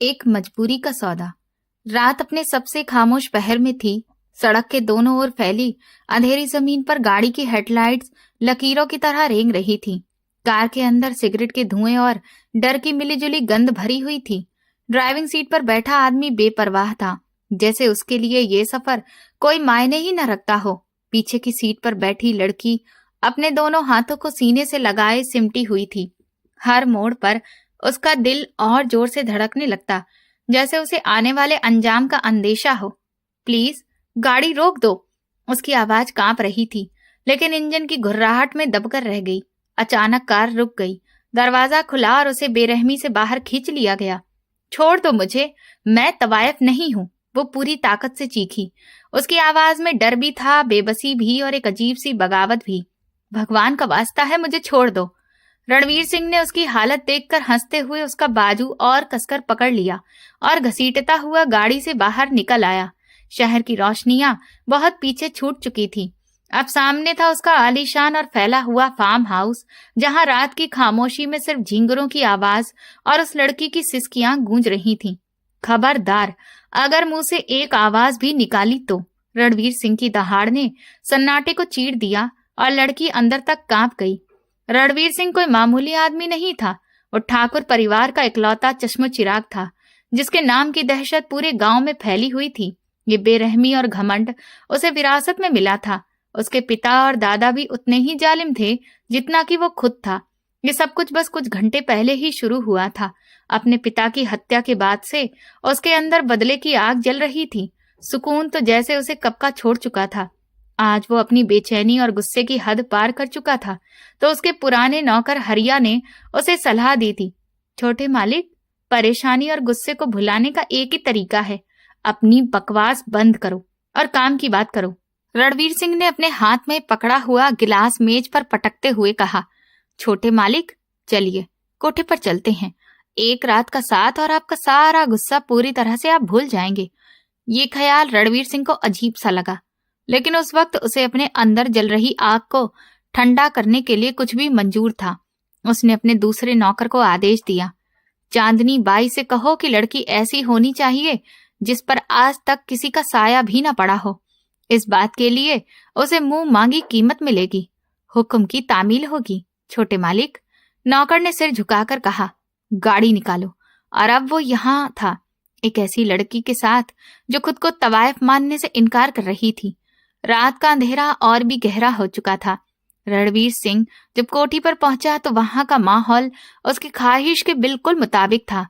एक मजबूरी का सौदा। रात अपने सबसे खामोश पहर में थी। सड़क के दोनों ओर फैली अंधेरी जमीन पर गाड़ी की हेडलाइट्स लकीरों की तरह रेंग रही थी। कार के अंदर सिगरेट के धुएं और डर की मिलीजुली गंध भरी हुई थी। ड्राइविंग सीट पर बैठा आदमी बेपरवाह था, जैसे उसके लिए ये सफर कोई मायने ही न रखता हो। पीछे की सीट पर बैठी लड़की अपने दोनों हाथों को सीने से लगाए सिमटी हुई थी। हर मोड़ पर उसका दिल और जोर से धड़कने लगता, जैसे उसे आने वाले अंजाम का अंदेशा हो। प्लीज गाड़ी रोक दो। उसकी आवाज कांप रही थी, लेकिन इंजन की घुर्राहट में दबकर रह गई। अचानक कार रुक गई। दरवाजा खुला और उसे बेरहमी से बाहर खींच लिया गया। छोड़ दो मुझे, मैं तवायफ नहीं हूं, वो पूरी ताकत से चीखी। उसकी आवाज में डर भी था, बेबसी भी और एक अजीब सी बगावत भी। भगवान का वास्ता है, मुझे छोड़ दो। रणवीर सिंह ने उसकी हालत देखकर हंसते हुए उसका बाजू और कसकर पकड़ लिया और घसीटता हुआ गाड़ी से बाहर निकल आया। शहर की रोशनियां बहुत पीछे छूट चुकी थी। अब सामने था उसका आलीशान और फैला हुआ फार्म हाउस, जहां रात की खामोशी में सिर्फ झिंगुरों की आवाज और उस लड़की की सिसकियां गूंज रही थीं। खबरदार, अगर मुंह से एक आवाज भी निकाली तो। रणवीर सिंह की दहाड़ ने सन्नाटे को चीर दिया और लड़की अंदर तक कांप गई। रणवीर सिंह कोई मामूली आदमी नहीं था। वो ठाकुर परिवार का इकलौता चश्मो चिराग था, जिसके नाम की दहशत पूरे गांव में फैली हुई थी। ये बेरहमी और घमंड उसे विरासत में मिला था। उसके पिता और दादा भी उतने ही जालिम थे जितना कि वो खुद था। ये सब कुछ बस कुछ घंटे पहले ही शुरू हुआ था। अपने पिता की हत्या के बाद से उसके अंदर बदले की आग जल रही थी। सुकून तो जैसे उसे कब का छोड़ चुका था। आज वो अपनी बेचैनी और गुस्से की हद पार कर चुका था, तो उसके पुराने नौकर हरिया ने उसे सलाह दी थी, छोटे मालिक, परेशानी और गुस्से को भुलाने का एक ही तरीका है, अपनी बकवास बंद करो और काम की बात करो। रणवीर सिंह ने अपने हाथ में पकड़ा हुआ गिलास मेज पर पटकते हुए कहा, छोटे मालिक, चलिए कोठे पर चलते हैं। एक रात का साथ और आपका सारा गुस्सा पूरी तरह से आप भूल जाएंगे। ये ख्याल रणवीर सिंह को अजीब सा लगा, लेकिन उस वक्त उसे अपने अंदर जल रही आग को ठंडा करने के लिए कुछ भी मंजूर था। उसने अपने दूसरे नौकर को आदेश दिया, चांदनी बाई से कहो कि लड़की ऐसी होनी चाहिए जिस पर आज तक किसी का साया भी न पड़ा हो। इस बात के लिए उसे मुंह मांगी कीमत मिलेगी। हुक्म की तामील होगी, छोटे मालिक। नौकर ने सिर झुकाकर कहा, गाड़ी निकालो। और अब वो यहाँ था, एक ऐसी लड़की के साथ जो खुद को तवायफ मानने से इनकार कर रही थी। रात का अंधेरा और भी गहरा हो चुका था। रणवीर सिंह जब कोठी पर पहुंचा तो वहां का माहौल उसकी ख्वाहिश के बिल्कुल मुताबिक था।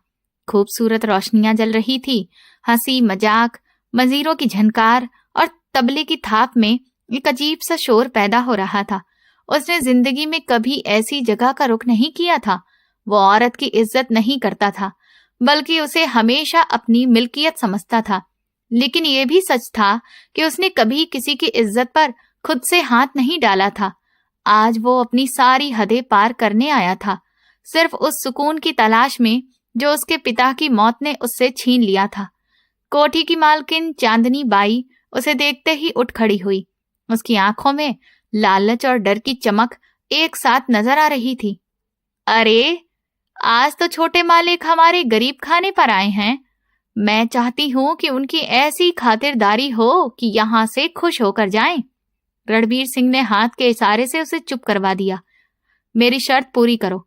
खूबसूरत रोशनियां जल रही थी। हंसी मजाक, मजीरों की झनकार और तबले की थाप में एक अजीब सा शोर पैदा हो रहा था। उसने जिंदगी में कभी ऐसी जगह का रुख नहीं किया था। वो औरत की इज्जत नहीं करता था, बल्कि उसे हमेशा अपनी मिल्कियत समझता था। लेकिन यह भी सच था कि उसने कभी किसी की इज्जत पर खुद से हाथ नहीं डाला था। आज वो अपनी सारी हदें पार करने आया था, सिर्फ उस सुकून की तलाश में जो उसके पिता की मौत ने उससे छीन लिया था। कोठी की मालकिन चांदनी बाई उसे देखते ही उठ खड़ी हुई। उसकी आंखों में लालच और डर की चमक एक साथ नजर आ रही थी। अरे, आज तो छोटे मालिक हमारे गरीब खाने पर आए हैं। मैं चाहती हूं कि उनकी ऐसी खातिरदारी हो कि यहां से खुश होकर जाएं। रणवीर सिंह ने हाथ के इशारे से उसे चुप करवा दिया। मेरी शर्त पूरी करो,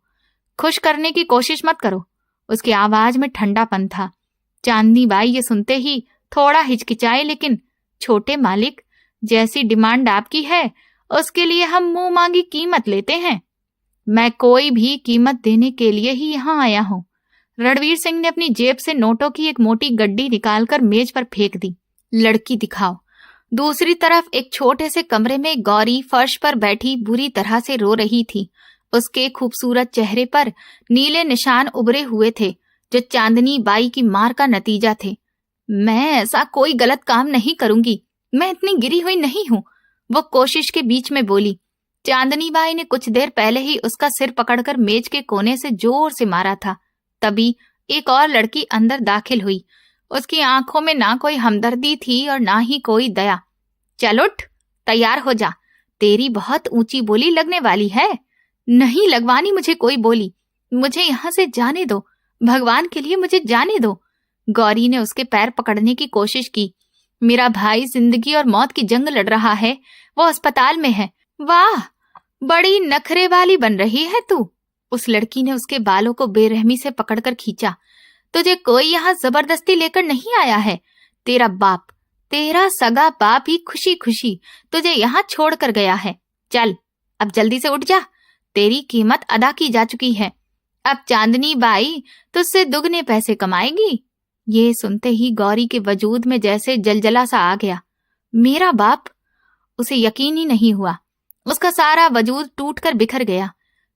खुश करने की कोशिश मत करो। उसकी आवाज में ठंडापन था। चांदनी बाई ये सुनते ही थोड़ा हिचकिचाए, लेकिन छोटे मालिक, जैसी डिमांड आपकी है उसके लिए हम मुंह मांगी कीमत लेते हैं। मैं कोई भी कीमत देने के लिए ही यहाँ आया हूं। रणवीर सिंह ने अपनी जेब से नोटों की एक मोटी गड्डी निकालकर मेज पर फेंक दी। लड़की दिखाओ। दूसरी तरफ एक छोटे से कमरे में गौरी फर्श पर बैठी बुरी तरह से रो रही थी। उसके खूबसूरत चेहरे पर नीले निशान उभरे हुए थे, जो चांदनी बाई की मार का नतीजा थे। मैं ऐसा कोई गलत काम नहीं करूंगी, मैं इतनी गिरी हुई नहीं हूं, वो कोशिश के बीच में बोली। चांदनी बाई ने कुछ देर पहले ही उसका सिर पकड़कर मेज के कोने से जोर से मारा था। तभी एक और लड़की अंदर दाखिल हुई। उसकी आंखों में ना कोई हमदर्दी थी और ना ही कोई दया। चल उठ, तैयार हो जा, तेरी बहुत ऊंची बोली लगने वाली है। नहीं लगवानी मुझे कोई बोली, मुझे यहाँ से जाने दो, भगवान के लिए मुझे जाने दो। गौरी ने उसके पैर पकड़ने की कोशिश की। मेरा भाई जिंदगी और मौत की जंग लड़ रहा है, वो अस्पताल में है। वाह, बड़ी नखरे वाली बन रही है तू। उस लड़की ने उसके बालों को बेरहमी से पकड़कर खींचा। तुझे कोई यहाँ जबरदस्ती लेकर नहीं आया है। तेरा बाप, तेरा सगा बाप ही खुशी खुशी तुझे यहाँ छोड़ कर गया है। चल, अब जल्दी से उठ जा, तेरी कीमत अदा की जा चुकी है। अब चांदनी बाई तुझसे दुगने पैसे कमाएगी। ये सुनते ही गौरी के वजूद में जैसे जलजला सा आ गया। मेरा बाप? उसे यकीन ही नहीं हुआ। उसका सारा वजूद टूटकर बिखर गया।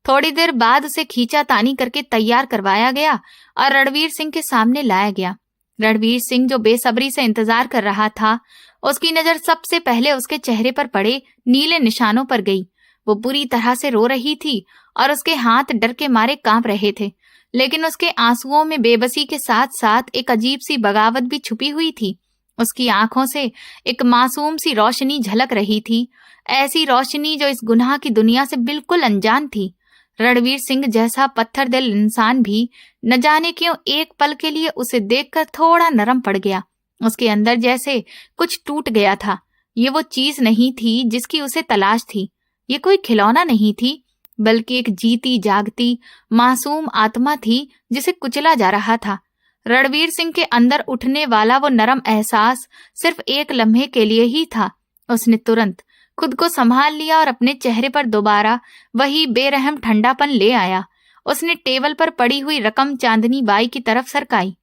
थोड़ी देर बाद उसे खींचा तानी करके तैयार करवाया गया और रणवीर सिंह के सामने लाया गया। रणवीर सिंह, जो बेसब्री से इंतजार कर रहा था, उसकी नजर सबसे पहले उसके चेहरे पर पड़े नीले निशानों पर गई। वो बुरी तरह से रो रही थी और उसके हाथ डर के मारे कांप रहे थे, लेकिन उसके आंसुओं में बेबसी के साथ साथ एक अजीब सी बगावत भी छुपी हुई थी। उसकी आंखों से एक मासूम सी रोशनी झलक रही थी, ऐसी रोशनी जो इस गुनाह की दुनिया से बिल्कुल अनजान थी। रणवीर सिंह जैसा पत्थर दिल इंसान भी न जाने क्यों एक पल के लिए उसे देखकर थोड़ा नरम पड़ गया। उसके अंदर जैसे कुछ टूट गया था। ये वो चीज नहीं थी जिसकी उसे तलाश थी। ये कोई खिलौना नहीं थी, बल्कि एक जीती जागती मासूम आत्मा थी जिसे कुचला जा रहा था। रणवीर सिंह के अंदर उठने वाला वो नरम एहसास सिर्फ एक लम्हे के लिए ही था। उसने तुरंत खुद को संभाल लिया और अपने चेहरे पर दोबारा वही बेरहम ठंडापन ले आया। उसने टेबल पर पड़ी हुई रकम चांदनी बाई की तरफ सरकाई।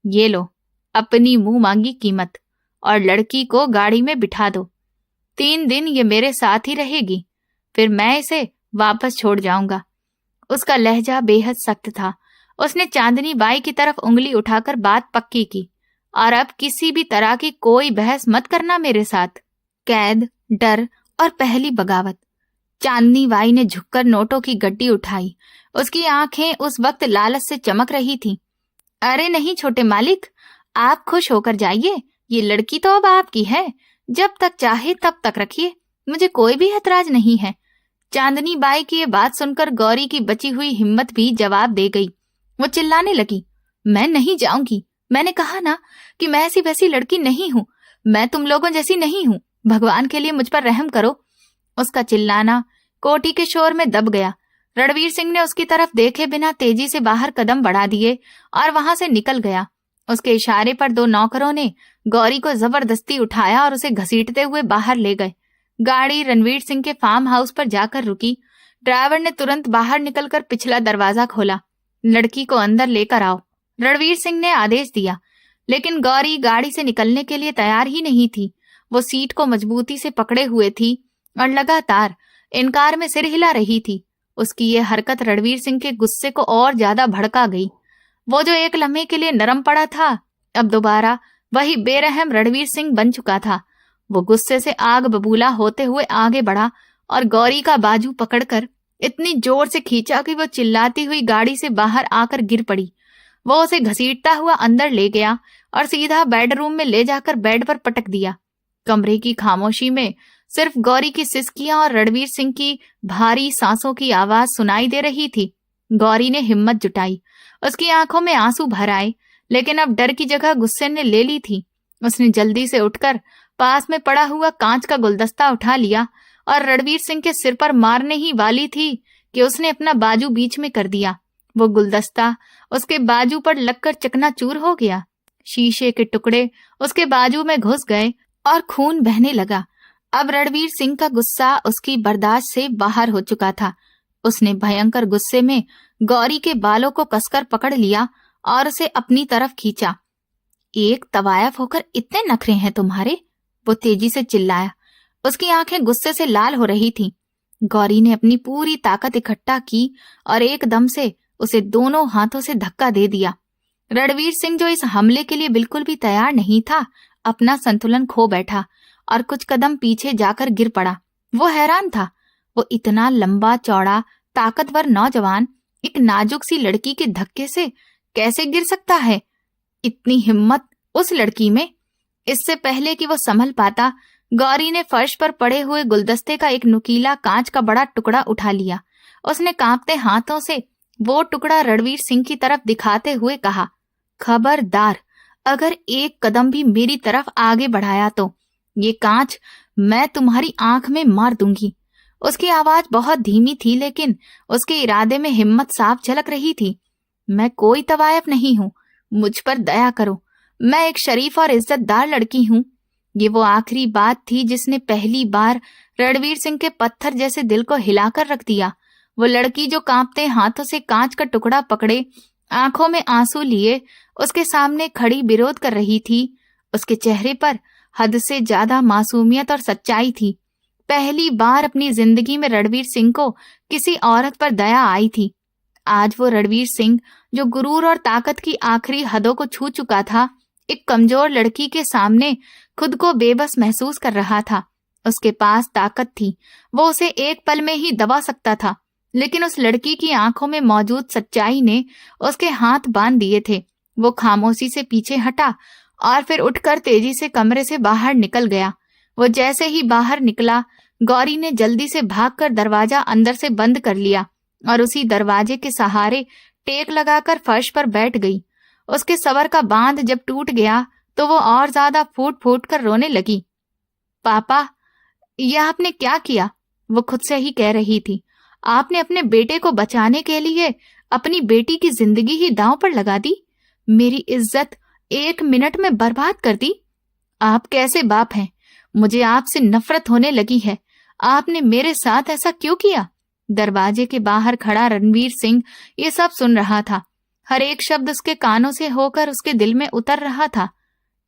ये लो, अपनी मुंह मांगी कीमत, और लड़की को गाड़ी में बिठा दो। 3 दिन ये मेरे साथ ही रहेगी, फिर मैं इसे वापस छोड़ जाऊंगा। उसका लहजा बेहद सख्त था। उसने चांदनी बाई की तरफ उंगली उठाकर बात पक्की की। और अब किसी भी तरह की कोई बहस मत करना मेरे साथ। कैद, डर और पहली बगावत। चांदनी बाई ने झुककर नोटों की गड्डी उठाई। उसकी आंखें उस वक्त लालच से चमक रही थीं। अरे नहीं छोटे मालिक, आप खुश होकर जाइए। ये लड़की तो अब आपकी है। जब तक चाहे तब तक रखिए, मुझे कोई भी ऐतराज नहीं है। चांदनी बाई की ये बात सुनकर गौरी की बची हुई हिम्मत भी जवाब दे गई। वो चिल्लाने लगी, मैं नहीं जाऊंगी। मैंने कहा ना कि मैं ऐसी वैसी लड़की नहीं हूँ। मैं तुम लोगों जैसी नहीं हूँ। भगवान के लिए मुझ पर रहम करो। उसका चिल्लाना कोठी के शोर में दब गया। रणवीर सिंह ने उसकी तरफ देखे बिना तेजी से बाहर कदम बढ़ा दिए और वहां से निकल गया। उसके इशारे पर 2 नौकरों ने गौरी को जबरदस्ती उठाया और उसे घसीटते हुए बाहर ले गए। गाड़ी रणवीर सिंह के फार्म हाउस पर जाकर रुकी। ड्राइवर ने तुरंत बाहर निकलकर पिछला दरवाजा खोला। लड़की को अंदर लेकर आओ, रणवीर सिंह ने आदेश दिया। लेकिन गौरी गाड़ी से निकलने के लिए तैयार ही नहीं थी। वो सीट को मजबूती से पकड़े हुए थी और लगातार इनकार में सिर हिला रही थी। उसकी ये हरकत रणवीर सिंह के गुस्से को और ज्यादा भड़का गई। वो जो एक लम्हे के लिए नरम पड़ा था, अब दोबारा वही बेरहम रणवीर सिंह बन चुका था। वो गुस्से से आग बबूला होते हुए आगे बढ़ा और गौरी का बाजू पकड़कर इतनी जोर से खींचा कि वो चिल्लाती हुई गाड़ी से बाहर आकर गिर पड़ी। वो उसे घसीटता हुआ अंदर ले गया और सीधा बेडरूम में ले जाकर बेड पर पटक दिया। कमरे की खामोशी में सिर्फ गौरी की सिसकियां और रणवीर सिंह की भारी सांसों की आवाज सुनाई दे रही थी। गौरी ने हिम्मत जुटाई। उसकी आंखों में आंसू भर आए, लेकिन अब डर की जगह गुस्से ने ले ली थी। उसने जल्दी से उठकर पास में पड़ा हुआ कांच का गुलदस्ता उठा लिया और रणवीर सिंह के सिर पर मारने ही वाली थी कि उसने अपना बाजू बीच में कर दिया। वो गुलदस्ता उसके बाजू पर लगकर चकनाचूर हो गया। शीशे के टुकड़े उसके बाजू में घुस गए और खून बहने लगा। अब रणवीर सिंह का गुस्सा उसकी बर्दाश्त से बाहर हो चुका था। उसने भयंकर गुस्से में गौरी के बालों को कसकर पकड़ लिया और उसे अपनी तरफ खींचा। एक तवायफ होकर इतने नखरे हैं तुम्हारे, वो तेजी से चिल्लाया। उसकी आंखें गुस्से से लाल हो रही थीं। गौरी ने अपनी पूरी ताकत इकट्ठा की और एकदम से उसे दोनों हाथों से धक्का दे दिया। रणवीर सिंह, जो इस हमले के लिए बिल्कुल भी तैयार नहीं था, अपना संतुलन खो बैठा और कुछ कदम पीछे जाकर गिर पड़ा। वो हैरान था। वो इतना लंबा चौड़ा ताकतवर नौजवान एक नाजुक सी लड़की के धक्के से कैसे गिर सकता है? इतनी हिम्मत उस लड़की में? इससे पहले कि वो संभल पाता, गौरी ने फर्श पर पड़े हुए गुलदस्ते का एक नुकीला कांच का बड़ा टुकड़ा उठा लिया। उसने कांपते हाथों से वो टुकड़ा रणवीर सिंह की तरफ दिखाते हुए कहा, खबरदार अगर एक कदम भी मेरी तरफ आगे बढ़ाया तो ये कांच मैं तुम्हारी आंख में मार दूंगी। उसकी आवाज बहुत धीमी थी, लेकिन उसके इरादे में हिम्मत साफ झलक रही थी। मैं कोई तवायफ नहीं हूं, मुझ पर दया करो। मैं एक शरीफ और इज्जतदार लड़की हूं। ये वो आखिरी बात थी जिसने पहली बार रणवीर सिंह के पत्थर जैसे दिल को हिलाकर रख दिया। वो लड़की जो कांपते हाथों से कांच का टुकड़ा पकड़े, आंखों में आंसू लिए उसके सामने खड़ी विरोध कर रही थी। उसके चेहरे पर हद से ज्यादा मासूमियत और सच्चाई थी। पहली बार अपनी जिंदगी में रणवीर सिंह को किसी औरत पर दया आई थी। आज वो रणवीर सिंह, जो गुरूर और ताकत की आखिरी हदों को छू चुका था, एक कमजोर लड़की के सामने खुद को बेबस महसूस कर रहा था। उसके पास ताकत थी, वो उसे एक पल में ही दबा सकता था, लेकिन उस लड़की की आंखों में मौजूद सच्चाई ने उसके हाथ बांध दिए थे। वो खामोशी से पीछे हटा और फिर उठकर तेजी से कमरे से बाहर निकल गया। वो जैसे ही बाहर निकला, गौरी ने जल्दी से भागकर दरवाजा अंदर से बंद कर लिया और उसी दरवाजे के सहारे टेक लगाकर फर्श पर बैठ गई। उसके सबर का बांध जब टूट गया तो वो और ज्यादा फूट फूट कर रोने लगी। पापा, यह आपने क्या किया? वो खुद से ही कह रही थी। आपने अपने बेटे को बचाने के लिए अपनी बेटी की जिंदगी ही दांव पर लगा दी। मेरी इज्जत एक मिनट में बर्बाद कर दी। आप कैसे बाप हैं? मुझे आपसे नफरत होने लगी है। आपने मेरे साथ ऐसा क्यों किया? दरवाजे के बाहर खड़ा रणवीर सिंह ये सब सुन रहा था। हर एक शब्द उसके कानों से होकर उसके दिल में उतर रहा था।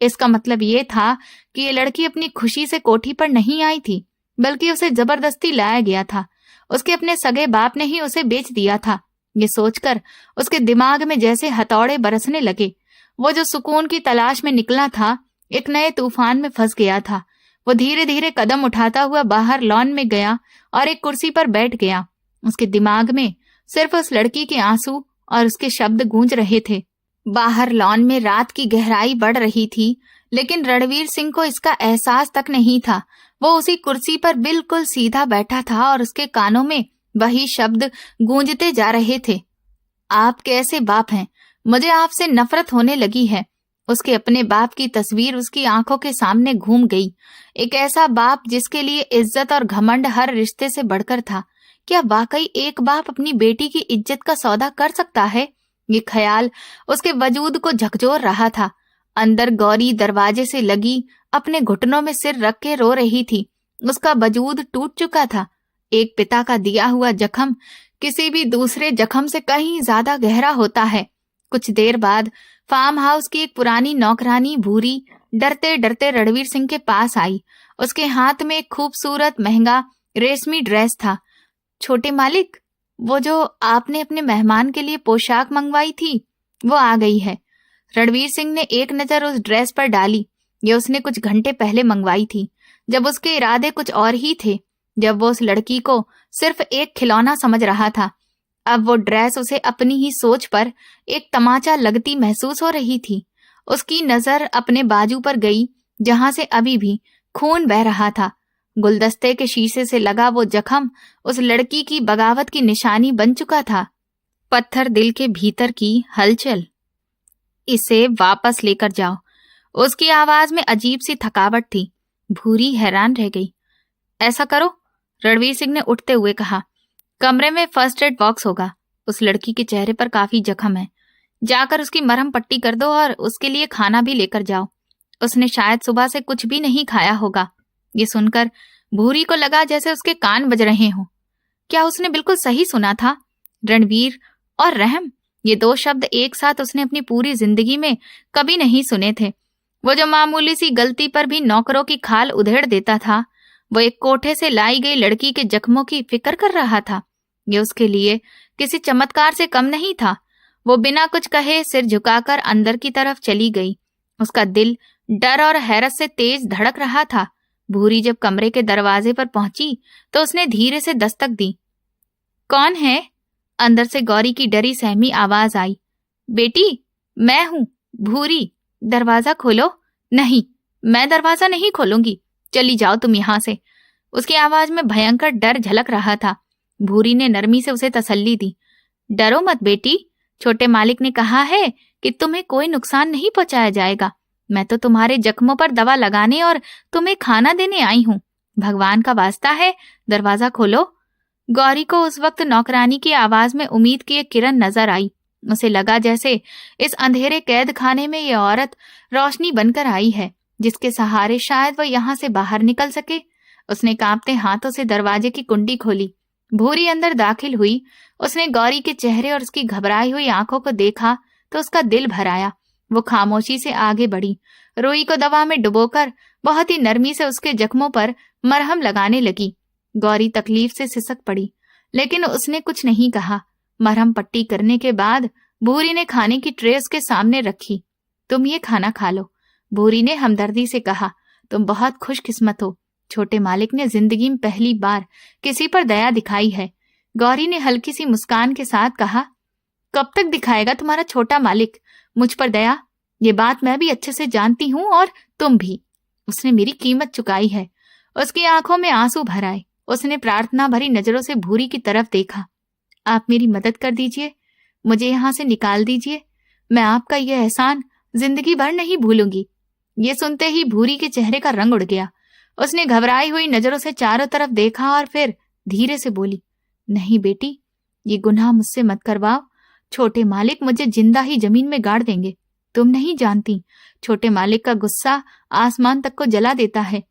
इसका मतलब ये था कि ये लड़की अपनी खुशी से कोठी पर नहीं आई थी, बल्कि उसे जबरदस्ती लाया गया था। उसके अपने सगे बाप ने ही उसे बेच दिया था। ये सोचकर उसके दिमाग में जैसे हथौड़े बरसने लगे। वो जो सुकून की तलाश में निकला था, एक नए तूफान में फंस गया था। वो धीरे धीरे कदम उठाता हुआ बाहर लॉन में गया और एक कुर्सी पर बैठ गया। उसके दिमाग में सिर्फ उस लड़की के आंसू और उसके शब्द गूंज रहे थे। बाहर लॉन में रात की गहराई बढ़ रही थी, लेकिन रणवीर सिंह को इसका एहसास तक नहीं था। वो उसी कुर्सी पर बिल्कुल सीधा बैठा था और उसके कानों में वही शब्द गूंजते जा रहे थे। आप कैसे बाप हैं? मुझे आपसे नफरत होने लगी है। उसके अपने बाप की तस्वीर उसकी आंखों के सामने घूम गई। एक ऐसा बाप जिसके लिए इज्जत और घमंड हर रिश्ते से बढ़कर था। क्या वाकई एक बाप अपनी बेटी की इज्जत का सौदा कर सकता है? ये ख्याल उसके वजूद को झकझोर रहा था। अंदर गौरी दरवाजे से लगी अपने घुटनों में सिर रख के रो रही थी। उसका वजूद टूट चुका था। एक पिता का दिया हुआ जख्म किसी भी दूसरे जख्म से कहीं ज्यादा गहरा होता है। कुछ देर बाद फार्म हाउस की एक पुरानी नौकरानी भूरी डरते डरते रणवीर सिंह के पास आई। उसके हाथ में एक खूबसूरत महंगा रेशमी ड्रेस था। छोटे मालिक, वो जो आपने अपने मेहमान के लिए पोशाक मंगवाई थी, वो आ गई है। रणवीर सिंह ने एक नजर उस ड्रेस पर डाली। ये उसने कुछ घंटे पहले मंगवाई थी, जब उसके इरादे कुछ और ही थे, जब वो उस लड़की को सिर्फ एक खिलौना समझ रहा था। अब वो ड्रेस उसे अपनी ही सोच पर एक तमाचा लगती महसूस हो रही थी। उसकी नजर अपने बाजू पर गई, जहां से अभी भी खून बह रहा था। गुलदस्ते के शीशे से लगा वो जख्म उस लड़की की बगावत की निशानी बन चुका था। पत्थर दिल के भीतर की हलचल। इसे वापस लेकर जाओ। उसकी आवाज में अजीब सी थकावट थी। भूरी हैरान रह गई। ऐसा करो, रणवीर सिंह ने उठते हुए कहा। कमरे में फर्स्ट एड बॉक्स होगा। उस लड़की के चेहरे पर काफी जख्म है। जाकर उसकी मरहम पट्टी कर दो और उसके लिए खाना भी लेकर जाओ। उसने शायद सुबह से कुछ भी नहीं खाया होगा। ये सुनकर भूरी को लगा जैसे उसके कान बज रहे हों। क्या उसने बिल्कुल सही सुना था? रणवीर और रहम, ये दो शब्द एक साथ उसने अपनी पूरी जिंदगी में कभी नहीं सुने थे। वो जो मामूली सी गलती पर भी नौकरों की खाल उधेड़ देता था, वो एक कोठे से लाई गई लड़की के जख्मों की फिक्र कर रहा था। ये उसके लिए किसी चमत्कार से कम नहीं था। वो बिना कुछ कहे सिर झुकाकर अंदर की तरफ चली गई। उसका दिल डर और हैरत से तेज धड़क रहा था। भूरी जब कमरे के दरवाजे पर पहुंची तो उसने धीरे से दस्तक दी। कौन है? अंदर से गौरी की डरी सहमी आवाज आई। बेटी, मैं हूं, भूरी। दरवाजा खोलो। नहीं, मैं दरवाजा नहीं खोलूंगी। चली जाओ तुम यहां से। उसकी आवाज में भयंकर डर झलक रहा था। भूरी ने नरमी से उसे तसल्ली दी। डरो मत बेटी, छोटे मालिक ने कहा है कि तुम्हें कोई नुकसान नहीं पहुंचाया जाएगा। मैं तो तुम्हारे जख्मों पर दवा लगाने और तुम्हें खाना देने आई हूँ। भगवान का वास्ता है, दरवाजा खोलो। गौरी को उस वक्त नौकरानी की आवाज में उम्मीद की एक किरण नजर आई। उसे लगा जैसे इस अंधेरे कैद खाने में ये औरत रोशनी बनकर आई है, जिसके सहारे शायद वह यहाँ से बाहर निकल सके। उसने कांपते हाथों से दरवाजे की कुंडी खोली। भूरी अंदर दाखिल हुई। उसने गौरी के चेहरे और उसकी घबराई हुई आंखों को देखा तो उसका दिल भर आया। वो खामोशी से आगे बढ़ी। रुई को दवा में डुबोकर बहुत ही नरमी से उसके जख्मों पर मरहम लगाने लगी। गौरी तकलीफ से सिसक पड़ी, लेकिन उसने कुछ नहीं कहा। मरहम पट्टी करने के बाद भूरी ने खाने की ट्रे उसके सामने रखी। तुम ये खाना खा लो, भूरी ने हमदर्दी से कहा। तुम बहुत खुशकिस्मत हो, छोटे मालिक ने जिंदगी में पहली बार किसी पर दया दिखाई है। गौरी ने हल्की सी मुस्कान के साथ कहा, कब तक दिखाएगा तुम्हारा छोटा मालिक मुझ पर दया? ये बात मैं भी अच्छे से जानती हूँ और तुम भी। उसने मेरी कीमत चुकाई है। उसकी आंखों में आंसू भर आए। उसने प्रार्थना भरी नजरों से भूरी की तरफ देखा। आप मेरी मदद कर दीजिए, मुझे यहाँ से निकाल दीजिए। मैं आपका यह एहसान जिंदगी भर नहीं भूलूंगी। ये सुनते ही भूरी के चेहरे का रंग उड़ गया। उसने घबराई हुई नजरों से चारों तरफ देखा और फिर धीरे से बोली, नहीं बेटी, ये गुनाह मुझसे मत करवाओ। छोटे मालिक मुझे जिंदा ही जमीन में गाड़ देंगे। तुम नहीं जानती, छोटे मालिक का गुस्सा आसमान तक को जला देता है।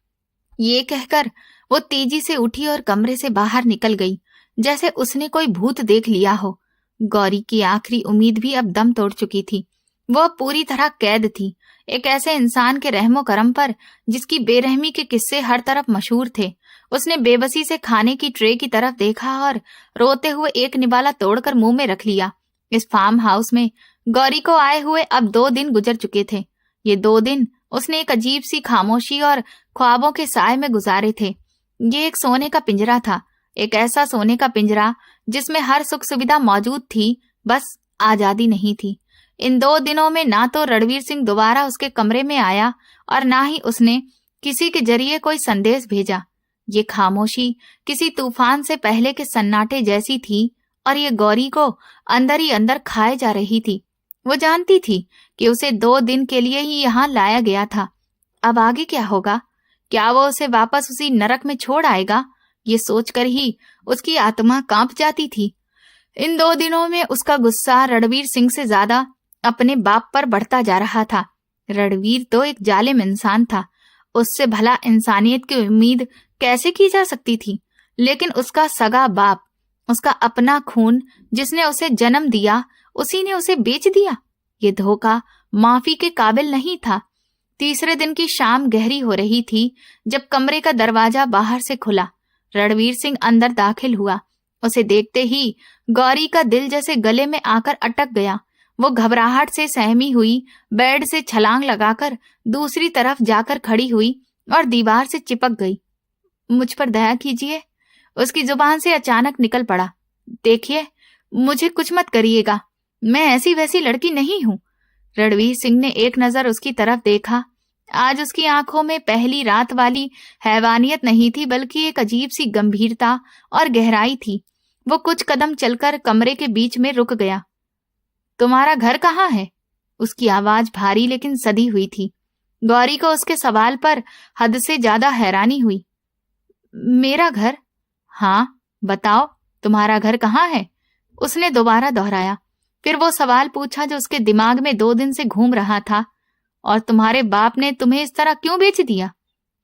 ये कहकर वो तेजी से उठी और कमरे से बाहर निकल गई, जैसे उसने कोई भूत देख लिया हो। गौरी की आखिरी उम्मीद भी अब दम तोड़ चुकी थी। वो पूरी तरह कैद थी, एक ऐसे इंसान के रहमो करम पर जिसकी बेरहमी के किस्से हर तरफ मशहूर थे। उसने बेबसी से खाने की ट्रे की तरफ देखा और रोते हुए एक निवाला तोड़कर मुंह में रख लिया। इस फार्म हाउस में गौरी को आए हुए अब 2 दिन गुजर चुके थे। ये 2 दिन उसने एक अजीब सी खामोशी और ख्वाबों के साए में गुजारे थे। ये एक सोने का पिंजरा था, एक ऐसा सोने का पिंजरा जिसमें हर सुख सुविधा मौजूद थी, बस आजादी नहीं थी। इन 2 दिनों में ना तो रणवीर सिंह दोबारा उसके कमरे में आया और ना ही उसने किसी के जरिए कोई संदेश भेजा। ये खामोशी किसी तूफान से पहले के सन्नाटे जैसी थी और ये गौरी को अंदर ही अंदर खाए जा रही थी। वो जानती थी कि उसे 2 दिन के लिए ही यहाँ लाया गया था। अब आगे क्या होगा? क्या वो उसे वापस उसी नरक में छोड़ आएगा? ये सोचकर ही उसकी आत्मा कांप जाती थी। इन 2 दिनों में उसका गुस्सा रणवीर सिंह से ज्यादा अपने बाप पर बढ़ता जा रहा था। रणवीर तो एक जालिम इंसान था, उससे भला इंसानियत की उम्मीद कैसे की जा सकती थी? लेकिन उसका सगा बाप, उसका अपना खून जिसने उसे जन्म दिया, उसी ने उसे बेच दिया। ये धोखा माफी के काबिल नहीं था। तीसरे दिन की शाम गहरी हो रही थी जब कमरे का दरवाजा बाहर से खुला। रणवीर सिंह अंदर दाखिल हुआ। उसे देखते ही गौरी का दिल जैसे गले में आकर अटक गया। वो घबराहट से सहमी हुई बेड से छलांग लगाकर दूसरी तरफ जाकर खड़ी हुई और दीवार से चिपक गई। मुझ पर दया कीजिए, उसकी जुबान से अचानक निकल पड़ा। देखिए, मुझे कुछ मत करिएगा, मैं ऐसी वैसी लड़की नहीं हूं। रणवीर सिंह ने एक नजर उसकी तरफ देखा। आज उसकी आंखों में पहली रात वाली हैवानियत नहीं थी, बल्कि एक अजीब सी गंभीरता और गहराई थी। वो कुछ कदम चलकर कमरे के बीच में रुक गया। तुम्हारा घर कहाँ है? उसकी आवाज भारी लेकिन सधी हुई थी। गौरी को उसके सवाल पर हद से ज्यादा हैरानी हुई। मेरा घर? हाँ, बताओ तुम्हारा घर कहाँ है? उसने दोबारा दोहराया। फिर वो सवाल पूछा जो उसके दिमाग में 2 दिन से घूम रहा था। और तुम्हारे बाप ने तुम्हें इस तरह क्यों बेच दिया?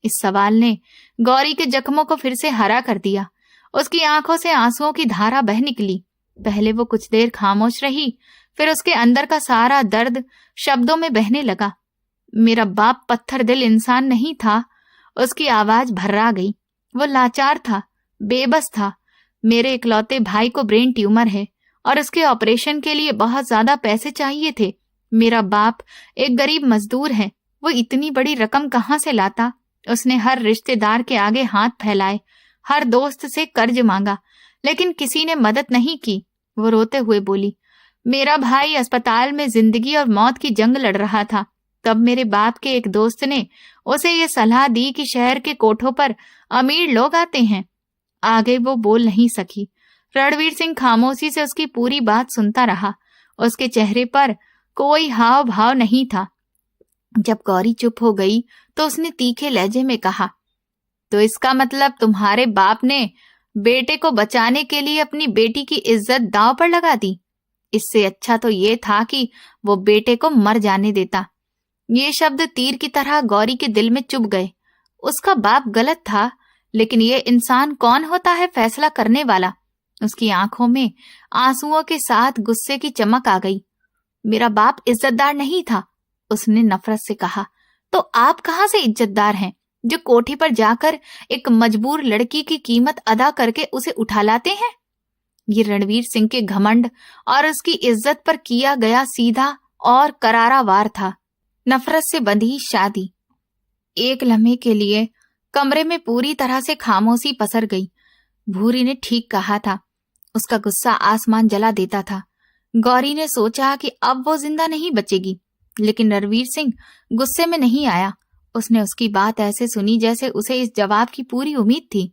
इस सवाल ने गौरी के जख्मों को फिर से हरा कर दिया। उसकी आंखों से आंसुओं की धारा बह निकली। पहले वो कुछ देर खामोश रही, फिर उसके अंदर का सारा दर्द शब्दों में बहने लगा। मेरा बाप पत्थर दिल इंसान नहीं था। उसकी आवाज भर्रा गई। वो लाचार था, बेबस था। मेरे इकलौते भाई को ब्रेन ट्यूमर है और उसके ऑपरेशन के लिए बहुत ज्यादा पैसे चाहिए थे। मेरा बाप एक गरीब मजदूर है, वो इतनी बड़ी रकम कहाँ से लाता? उसने हर रिश्तेदार के आगे हाथ फैलाए, हर दोस्त से कर्ज मांगा, लेकिन किसी ने मदद नहीं की। वो रोते हुए बोली, मेरा भाई अस्पताल में जिंदगी और मौत की जंग लड़ रहा था। तब मेरे बाप के एक दोस्त ने उसे ये सलाह दी कि शहर के कोठों पर अमीर लोग आते हैं। आगे वो बोल नहीं सकी। रणवीर सिंह खामोशी से उसकी पूरी बात सुनता रहा। उसके चेहरे पर कोई हाव भाव नहीं था। जब गौरी चुप हो गई तो उसने तीखे लहजे में कहा, तो इसका मतलब तुम्हारे बाप ने बेटे को बचाने के लिए अपनी बेटी की इज्जत दांव पर लगा दी। इससे अच्छा तो ये था कि वो बेटे को मर जाने देता। ये शब्द तीर की तरह गौरी के दिल में चुभ गए। उसका बाप गलत था, लेकिन ये इंसान कौन होता है फैसला करने वाला? उसकी आंखों में आंसुओं के साथ गुस्से की चमक आ गई। मेरा बाप इज्जतदार नहीं था, उसने नफरत से कहा। तो आप कहां से इज्जतदार हैं, जो कोठी पर जाकर एक मजबूर लड़की की कीमत अदा करके उसे उठा लाते हैं? ये रणवीर सिंह के घमंड और उसकी इज्जत पर किया गया सीधा और करारा वार था। नफरत से बंधी शादी। एक लम्हे के लिए कमरे में पूरी तरह से खामोशी पसर गई। भूरी ने ठीक कहा था, उसका गुस्सा आसमान जला देता था। गौरी ने सोचा कि अब वो जिंदा नहीं बचेगी, लेकिन रणवीर सिंह गुस्से में नहीं आया। उसने उसकी बात ऐसे सुनी जैसे उसे इस जवाब की पूरी उम्मीद थी।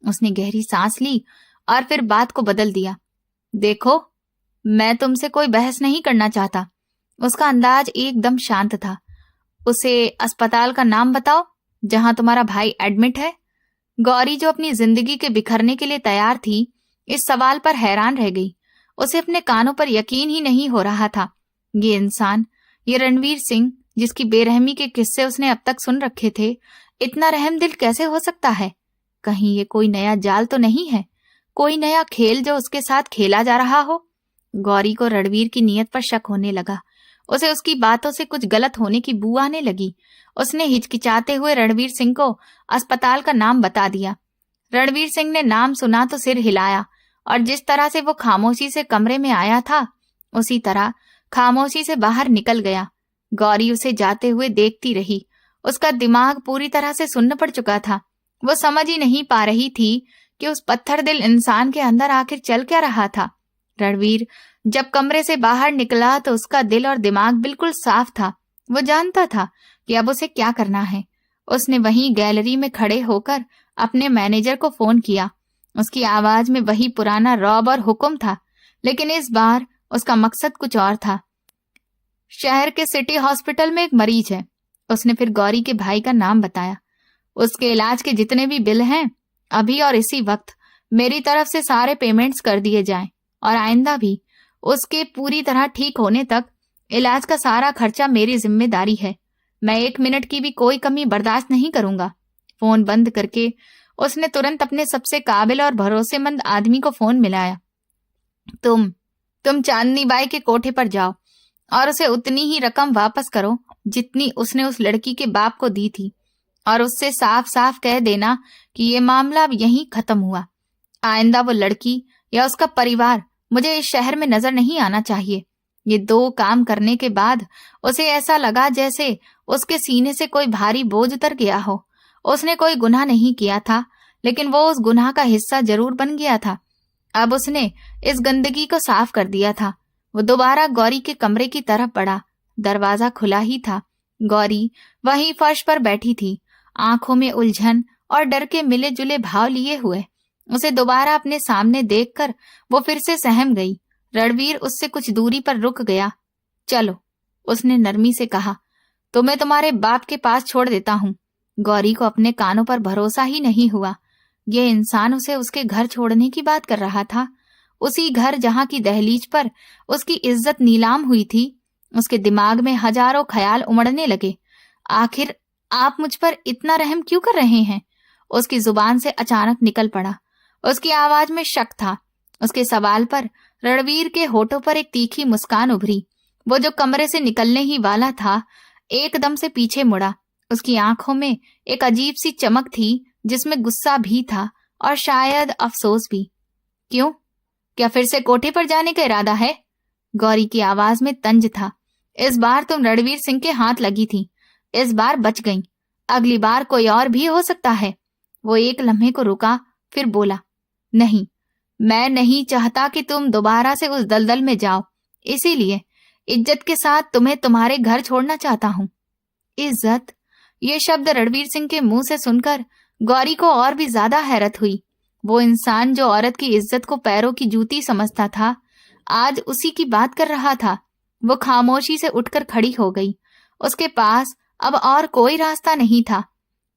उसने गहरी सांस ली और फिर बात को बदल दिया। देखो, मैं तुमसे कोई बहस नहीं करना चाहता। उसका अंदाज एकदम शांत था। उसे अस्पताल का नाम बताओ जहां तुम्हारा भाई एडमिट है। गौरी, जो अपनी जिंदगी के बिखरने के लिए तैयार थी, इस सवाल पर हैरान रह गई। उसे अपने कानों पर यकीन ही नहीं हो रहा था। ये इंसान, ये रणवीर सिंह, जिसकी बेरहमी के किस्से उसने अब तक सुन रखे थे, इतना रहमदिल कैसे हो सकता है? कहीं ये कोई नया जाल तो नहीं है, कोई नया खेल जो उसके साथ खेला जा रहा हो? गौरी को रणवीर की नीयत पर शक होने लगा। उसे उसकी बातों से कुछ गलत होने की बू आने लगी। उसने हिचकिचाते हुए रणवीर सिंह को अस्पताल का नाम बता दिया। रणवीर सिंह ने नाम सुना तो सिर हिलाया, और जिस तरह से वो खामोशी से कमरे में आया था, उसी तरह खामोशी से बाहर निकल गया। गौरी उसे जाते हुए देखती रही। उसका दिमाग पूरी तरह से सुन्न पड़ चुका था। वो समझ ही नहीं पा रही थी कि उस पत्थर दिल इंसान के अंदर आखिर चल क्या रहा था। रणवीर जब कमरे से बाहर निकला तो उसका दिल और दिमाग बिल्कुल साफ था। वो जानता था कि अब उसे क्या करना है। उसने वहीं गैलरी में खड़े होकर अपने मैनेजर को फोन किया। उसकी आवाज में वही पुराना रौब और हुक्म था, लेकिन इस बार उसका मकसद कुछ और था। शहर के सिटी हॉस्पिटल में एक मरीज है। उसने फिर गौरी के भाई का नाम बताया। उसके इलाज के जितने भी बिल हैं, अभी और इसी वक्त मेरी तरफ से सारे पेमेंट्स कर दिए जाएं, और आइंदा भी उसके पूरी तरह ठीक होने तक इलाज का सारा खर्चा मेरी जिम्मेदारी है। मैं 1 मिनट की भी कोई कमी बर्दाश्त नहीं करूंगा। फोन बंद करके उसने तुरंत अपने सबसे काबिल और भरोसेमंद आदमी को फोन मिलाया। तुम चांदनी बाई के कोठे पर जाओ और उसे उतनी ही रकम वापस करो जितनी उसने उस लड़की के बाप को दी थी, और उससे साफ साफ कह देना कि ये मामला अब यहीं खत्म हुआ। आइंदा वो लड़की या उसका परिवार मुझे इस शहर में नजर नहीं आना चाहिए। ये 2 काम करने के बाद उसे ऐसा लगा जैसे उसके सीने से कोई भारी बोझ उतर गया हो। उसने कोई गुनाह नहीं किया था, लेकिन वो उस गुनाह का हिस्सा जरूर बन गया था। अब उसने इस गंदगी को साफ कर दिया था। वो दोबारा गौरी के कमरे की तरफ बढ़ा। दरवाजा खुला ही था। गौरी वहीं फर्श पर बैठी थी, आंखों में उलझन और डर के मिले जुले भाव लिए हुए। उसे दोबारा अपने सामने देखकर वो फिर से सहम गई। रणवीर उससे कुछ दूरी पर रुक गया। चलो, उसने नरमी से कहा, तो मैं तुम्हारे बाप के पास छोड़ देता हूँ। गौरी को अपने कानों पर भरोसा ही नहीं हुआ। ये इंसान उसे उसके घर छोड़ने की बात कर रहा था, उसी घर जहां की दहलीज पर उसकी इज्जत नीलाम हुई थी। उसके दिमाग में हजारों ख्याल उमड़ने लगे। आखिर आप मुझ पर इतना रहम क्यों कर रहे हैं? उसकी जुबान से अचानक निकल पड़ा। उसकी आवाज में शक था। उसके सवाल पर रणवीर के होठों पर एक तीखी मुस्कान उभरी। वो जो कमरे से निकलने ही वाला था, एकदम से पीछे मुड़ा। उसकी आंखों में एक अजीब सी चमक थी, जिसमें गुस्सा भी था और शायद अफसोस भी। क्यों? क्या फिर से कोठे पर जाने का इरादा है? गौरी की आवाज में तंज था। इस बार तुम रणवीर सिंह के हाथ लगी थी, इस बार बच गई। अगली बार कोई और भी हो सकता है। वो एक लम्हे को रुका, फिर बोला, नहीं, मैं नहीं चाहता कि तुम दोबारा से उस दलदल में जाओ। इसीलिए इज्जत के साथ तुम्हें तुम्हारे घर छोड़ना चाहता हूँ। इज्जत? ये शब्द रणवीर सिंह के मुंह से सुनकर गौरी को और भी ज्यादा हैरत हुई। वो इंसान जो औरत की इज्जत को पैरों की जूती समझता था, आज उसी की बात कर रहा था। वो खामोशी से उठकर खड़ी हो गई। उसके पास अब और कोई रास्ता नहीं था।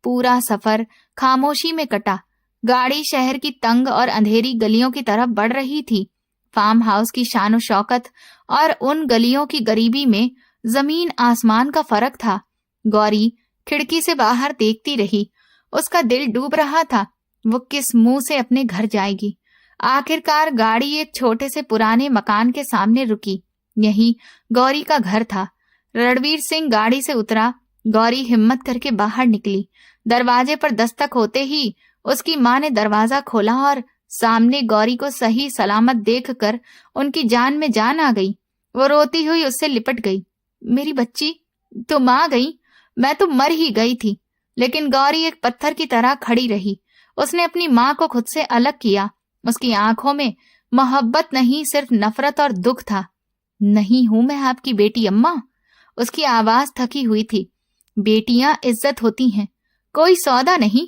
पूरा सफर खामोशी में कटा। गाड़ी शहर की तंग और अंधेरी गलियों की तरफ बढ़ रही थी। फार्म हाउस की शान शौकत और उन गलियों की गरीबी में जमीन आसमान का फर्क था। गौरी खिड़की से बाहर देखती रही। उसका दिल डूब रहा था। वो किस मुंह से अपने घर जाएगी। आखिरकार गाड़ी एक छोटे से पुराने मकान के सामने रुकी। यही गौरी का घर था। रणवीर सिंह गाड़ी से उतरा। गौरी हिम्मत करके बाहर निकली। दरवाजे पर दस्तक होते ही उसकी माँ ने दरवाजा खोला और सामने गौरी को सही सलामत देखकर उनकी जान में जान आ गई। वो रोती हुई उससे लिपट गई। मेरी बच्ची, तुम आ गई। मैं तो मर ही गई थी। लेकिन गौरी एक पत्थर की तरह खड़ी रही। उसने अपनी माँ को खुद से अलग किया। उसकी आंखों में मोहब्बत नहीं, सिर्फ नफरत और दुख था। नहीं हूं मैं आपकी बेटी अम्मा। उसकी आवाज थकी हुई थी। बेटियां इज्जत होती हैं, कोई सौदा नहीं।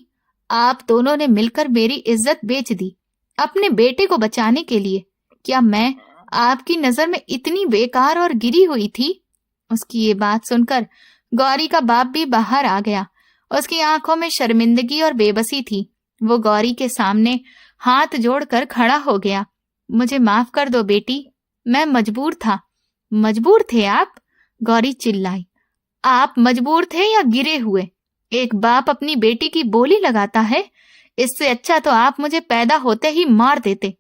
आप दोनों ने मिलकर मेरी इज्जत बेच दी अपने बेटे को बचाने के लिए। क्या मैं आपकी नजर में इतनी बेकार और गिरी हुई थी? उसकी ये बात सुनकर गौरी का बाप भी बाहर आ गया। उसकी आंखों में शर्मिंदगी और बेबसी थी। वो गौरी के सामने हाथ जोड़कर खड़ा हो गया। मुझे माफ कर दो बेटी, मैं मजबूर था। मजबूर थे आप? गौरी चिल्लाई। आप मजबूर थे या गिरे हुए? एक बाप अपनी बेटी की बोली लगाता है। इससे अच्छा तो आप मुझे पैदा होते ही मार देते।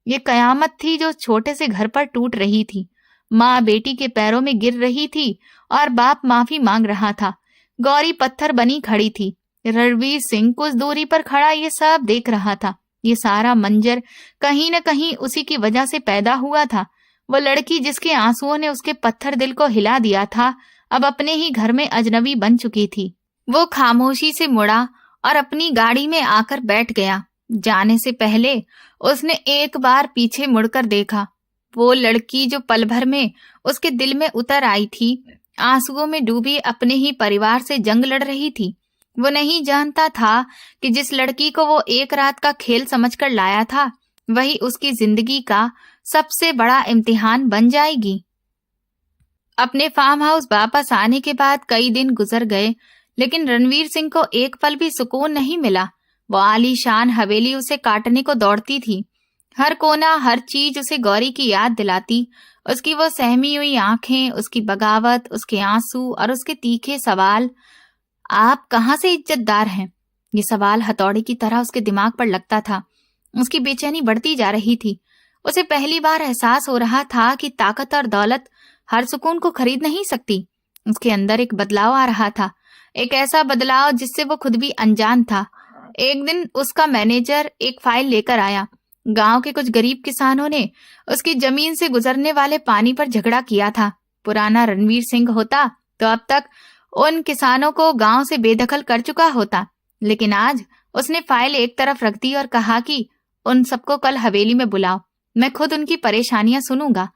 ये कयामत थी जो छोटे से घर पर टूट रही थी। माँ बेटी के पैरों में गिर रही थी और बाप माफी मांग रहा था। गौरी पत्थर बनी खड़ी थी। रणवीर सिंह कुछ दूरी पर खड़ा ये सब देख रहा था। ये सारा मंजर कहीं न कहीं उसी की वजह से पैदा हुआ था। वो लड़की जिसके आंसुओं ने उसके पत्थर दिल को हिला दिया था, अब अपने ही घर में अजनबी बन चुकी थी। वो खामोशी से मुड़ा और अपनी गाड़ी में आकर बैठ गया। जाने से पहले उसने एक बार पीछे मुड़कर देखा। वो लड़की जो पल भर में उसके दिल में उतर आई थी, आंसुओं में डूबी अपने ही परिवार से जंग लड़ रही थी। वो नहीं जानता था कि जिस लड़की को वो एक रात का खेल समझकर लाया था, वही उसकी जिंदगी का सबसे बड़ा इम्तिहान बन जाएगी। अपने फार्म हाउस वापस आने के बाद कई दिन गुजर गए, लेकिन रणवीर सिंह को एक पल भी सुकून नहीं मिला। वो आलीशान हवेली उसे काटने को दौड़ती थी। हर कोना, हर चीज उसे गौरी की याद दिलाती। उसकी वो सहमी हुई आंखें, उसकी बगावत, उसके आंसू और उसके तीखे सवाल। आप कहाँ से इज्जतदार हैं? ये सवाल हथौड़े की तरह उसके दिमाग पर लगता था। उसकी बेचैनी बढ़ती जा रही थी। उसे पहली बार एहसास हो रहा था कि ताकत और दौलत हर सुकून को खरीद नहीं सकती। उसके अंदर एक बदलाव आ रहा था, एक ऐसा बदलाव जिससे वो खुद भी अनजान था। एक दिन उसका मैनेजर एक फाइल लेकर आया। गांव के कुछ गरीब किसानों ने उसकी जमीन से गुजरने वाले पानी पर झगड़ा किया था। पुराना रणवीर सिंह होता तो अब तक उन किसानों को गांव से बेदखल कर चुका होता, लेकिन आज उसने फाइल एक तरफ रख दी और कहा कि उन सबको कल हवेली में बुलाओ, मैं खुद उनकी परेशानियां सुनूंगा।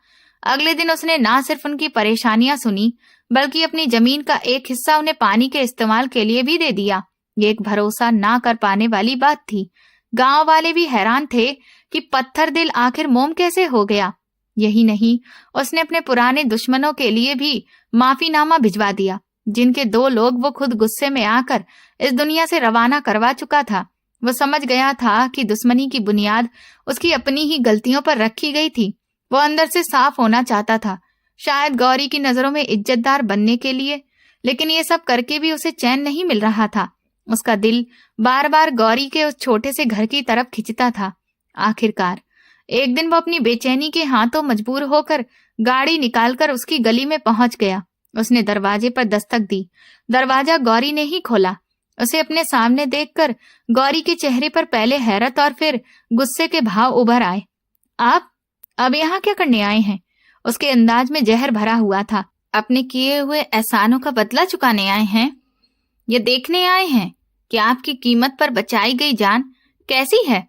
अगले दिन उसने ना सिर्फ उनकी परेशानियां सुनी, बल्कि अपनी जमीन का एक हिस्सा उन्हें पानी के इस्तेमाल के लिए भी दे दिया। ये एक भरोसा ना कर पाने वाली बात थी। गांव वाले भी हैरान थे कि पत्थर दिल आखिर मोम कैसे हो गया। यही नहीं, उसने अपने पुराने दुश्मनों के लिए भी माफीनामा भिजवा दिया, जिनके 2 लोग वो खुद गुस्से में आकर इस दुनिया से रवाना करवा चुका था। वो समझ गया था कि दुश्मनी की बुनियाद उसकी अपनी ही गलतियों पर रखी गई थी। वो अंदर से साफ होना चाहता था, शायद गौरी की नजरों में इज्जतदार बनने के लिए, लेकिन ये सब करके भी उसे चैन नहीं मिल रहा था। उसका दिल बार बार गौरी के उस छोटे से घर की तरफ खिंचता था। आखिरकार एक दिन वो अपनी बेचैनी के हाथों मजबूर होकर गाड़ी निकालकर उसकी गली में पहुंच गया। उसने दरवाजे पर दस्तक दी। दरवाजा गौरी ने ही खोला। उसे अपने सामने देखकर गौरी के चेहरे पर पहले हैरत और फिर गुस्से के भाव उभर आए। आप अब यहाँ क्या करने आए हैं? उसके अंदाज में जहर भरा हुआ था। अपने किए हुए एहसानों का बदला चुकाने आए हैं? ये देखने आए हैं कि आपकी कीमत पर बचाई गई जान कैसी है?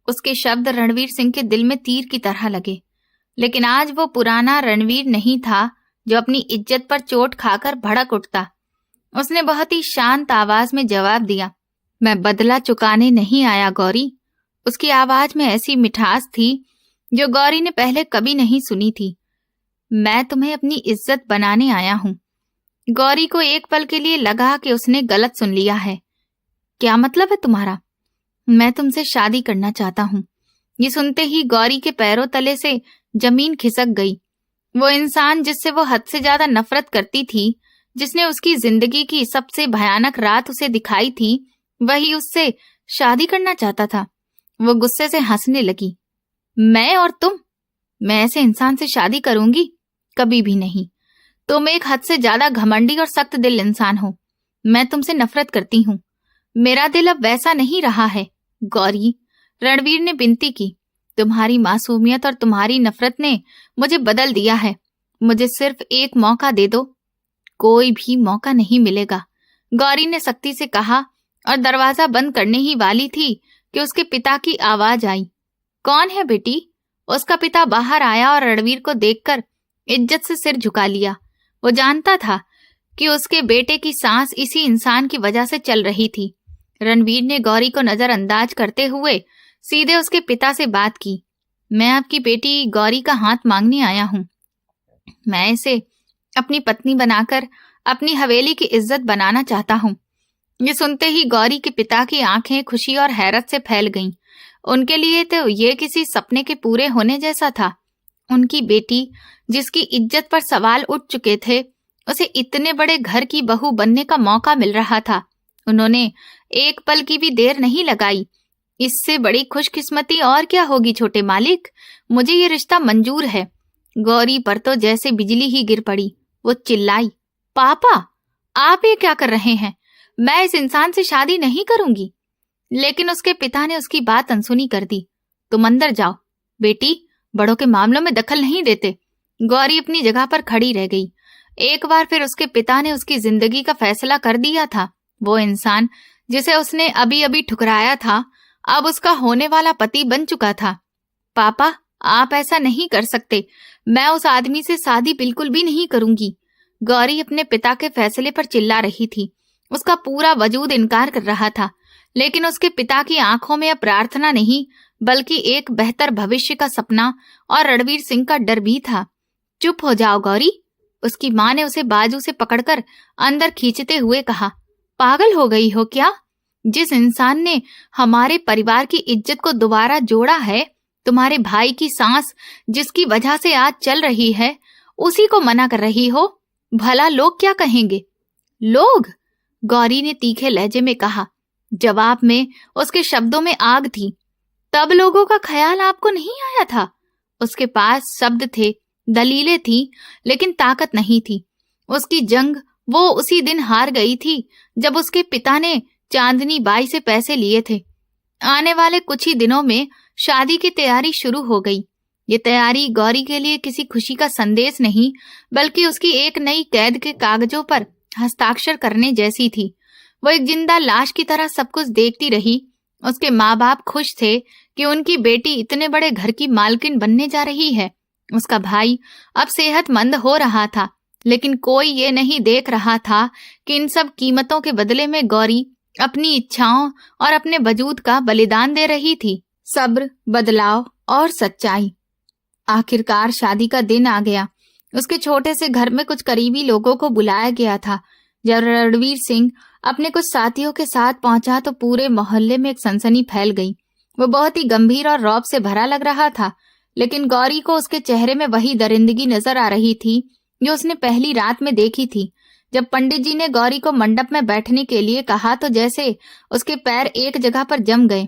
उसके शब्द रणवीर सिंह के दिल में तीर की तरह लगे। लेकिन आज वो पुराना रणवीर नहीं था जो अपनी इज्जत पर चोट खाकर भड़क उठता। उसने बहुत ही शांत आवाज में जवाब दिया, मैं बदला चुकाने नहीं आया गौरी। उसकी आवाज में ऐसी मिठास थी जो गौरी ने पहले कभी नहीं सुनी थी। मैं तुम्हें अपनी इज्जत बनाने आया हूं। गौरी को एक पल के लिए लगा कि उसने गलत सुन लिया है। क्या मतलब है तुम्हारा? मैं तुमसे शादी करना चाहता हूं। ये सुनते ही गौरी के पैरों तले से जमीन खिसक गई। वो इंसान जिससे वो हद से ज्यादा नफरत करती थी, जिसने उसकी जिंदगी की सबसे भयानक रात उसे दिखाई थी, वही उससे शादी करना चाहता था। वो गुस्से से हंसने लगी। मैं और तुम? मैं ऐसे इंसान से शादी करूंगी? कभी भी नहीं। तुम एक हद से ज्यादा घमंडी और सख्त दिल इंसान हो। मैं तुमसे नफरत करती हूँ। मेरा दिल अब वैसा नहीं रहा है। गौरी, रणवीर ने विनती की, तुम्हारी मासूमियत और तुम्हारी नफरत ने मुझे बदल दिया है। मुझे सिर्फ एक मौका दे दो। कोई भी मौका नहीं मिलेगा, गौरी ने सख्ती से कहा और दरवाजा बंद करने ही वाली थी कि उसके पिता की आवाज आई। कौन है बेटी? उसका पिता बाहर आया और रणवीर को देखकर इज्जत से सिर झुका लिया। वो जानता था कि उसके बेटे की सांस इसी इंसान की वजह से चल रही थी। रणवीर ने गौरी को नजरअंदाज करते हुए सीधे उसके पिता से बात की। मैं आपकी बेटी गौरी का हाथ मांगने आया हूं। मैं इसे अपनी पत्नी बनाकर अपनी हवेली की इज्जत बनाना चाहता हूं। ये सुनते ही गौरी के पिता की आंखें खुशी और हैरत से फैल गईं। उनके लिए तो ये किसी सपने के पूरे होने जैसा था। उनकी बेटी, जिसकी इज्जत पर सवाल उठ चुके थे, उसे इतने बड़े घर की बहू बनने का मौका मिल रहा था। उन्होंने एक पल की भी देर नहीं लगाई। इससे बड़ी खुशकिस्मती और क्या होगी छोटे मालिक। मुझे ये रिश्ता मंजूर है। गौरी पर तो जैसे बिजली ही गिर पड़ी। वो चिल्लाई, पापा, आप ये क्या कर रहे हैं? मैं इस इंसान से शादी नहीं करूंगी। लेकिन उसके पिता ने उसकी बात अनसुनी कर दी। तुम अंदर जाओ बेटी, बड़ों के मामलों में दखल नहीं देते। गौरी अपनी जगह पर खड़ी रह गई। एक बार फिर उसके पिता ने उसकी जिंदगी का फैसला कर दिया था। वो इंसान जिसे उसने अभी अभी ठुकराया था, अब उसका होने वाला पति बन चुका था। पापा, आप ऐसा नहीं कर सकते। मैं उस आदमी से शादी बिल्कुल भी नहीं करूंगी। गौरी अपने पिता के फैसले पर चिल्ला रही थी। उसका पूरा वजूद इनकार कर रहा था। लेकिन उसके पिता की आंखों में अब प्रार्थना नहीं, बल्कि एक बेहतर भविष्य का सपना और रणवीर सिंह का डर भी था। चुप हो जाओ गौरी, उसकी मां ने उसे बाजू से पकड़कर अंदर खींचते हुए कहा। पागल हो गई हो क्या? जिस इंसान ने हमारे परिवार की इज्जत को दोबारा जोड़ा है, तुम्हारे भाई की सांस जिसकी वजह से आज चल रही है, उसी को मना कर रही हो। भला लोग क्या कहेंगे? लोग? गौरी ने तीखे लहजे में कहा। जवाब में उसके शब्दों में आग थी। तब लोगों का ख्याल आपको नहीं आया था? उसके पास शब्द थे, दलीलें थी, लेकिन ताकत नहीं थी। उसकी जंग वो उसी दिन हार गई थी जब उसके पिता ने चांदनी बाई से पैसे लिए थे। आने वाले कुछ ही दिनों में शादी की तैयारी शुरू हो गई। ये तैयारी गौरी के लिए किसी खुशी का संदेश नहीं, बल्कि उसकी एक नई कैद के कागजों पर हस्ताक्षर करने जैसी थी। वो एक जिंदा लाश की तरह सब कुछ देखती रही। उसके माँ बाप खुश थे कि उनकी बेटी इतने बड़े घर की मालकिन बनने जा रही है। उसका भाई अब सेहतमंद हो रहा था, लेकिन कोई ये नहीं देख रहा था कि इन सब कीमतों के बदले में गौरी अपनी इच्छाओं और अपने वजूद का बलिदान दे रही थी। सब्र, बदलाव और सच्चाई। आखिरकार शादी का दिन आ गया। उसके छोटे से घर में कुछ करीबी लोगों को बुलाया गया था। जब रणवीर सिंह अपने कुछ साथियों के साथ पहुंचा तो पूरे मोहल्ले में एक सनसनी फैल गई। वो बहुत ही गंभीर और रौब से भरा लग रहा था, लेकिन गौरी को उसके चेहरे में वही दरिंदगी नजर आ रही थी जो उसने पहली रात में देखी थी। जब पंडित जी ने गौरी को मंडप में बैठने के लिए कहा तो जैसे उसके पैर एक जगह पर जम गए।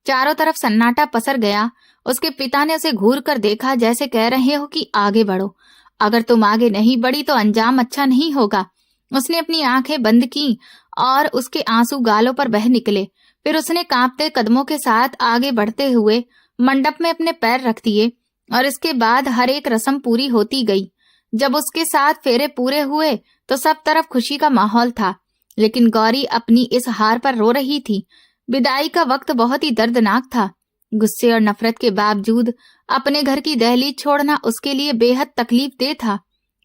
चारों तरफ सन्नाटा पसर गया। उसके पिता ने उसे घूर कर देखा, जैसे कह रहे हो कि आगे बढ़ो, अगर तुम आगे नहीं बढ़ी तो अंजाम अच्छा नहीं होगा। उसने अपनी आंखें बंद की और उसके आंसू गालों पर बह निकले। फिर उसने कांपते कदमों के साथ आगे बढ़ते हुए मंडप में अपने पैर रख दिए और इसके बाद हर एक रस्म पूरी होती गई। जब उसके साथ फेरे पूरे हुए तो सब तरफ खुशी का माहौल था, लेकिन गौरी अपनी इस हार पर रो रही थी। विदाई का वक्त बहुत ही दर्दनाक था। गुस्से और नफरत के बावजूद अपने घर की दहलीज छोड़ना उसके लिए बेहद तकलीफ दे था।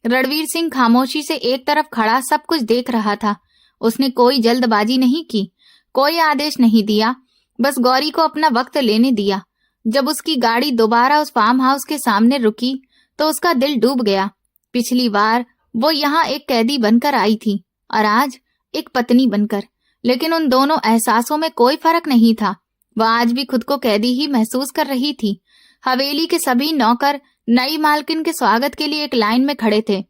रणवीर सिंह खामोशी से एक तरफ खड़ा सब कुछ देख रहा था। उसने कोई जल्दबाजी नहीं की, कोई आदेश नहीं दिया, बस गौरी को अपना वक्त लेने दिया। जब उसकी गाड़ी दोबारा उस फार्म हाउस के सामने रुकी तो उसका दिल डूब गया। पिछली बार वो यहाँ एक कैदी बनकर आई थी और आज एक पत्नी बनकर, लेकिन उन दोनों एहसासों में कोई फर्क नहीं था। वह आज भी खुद को कैदी ही महसूस कर रही थी। हवेली के सभी नौकर नई मालकिन के स्वागत के लिए एक लाइन में खड़े थे।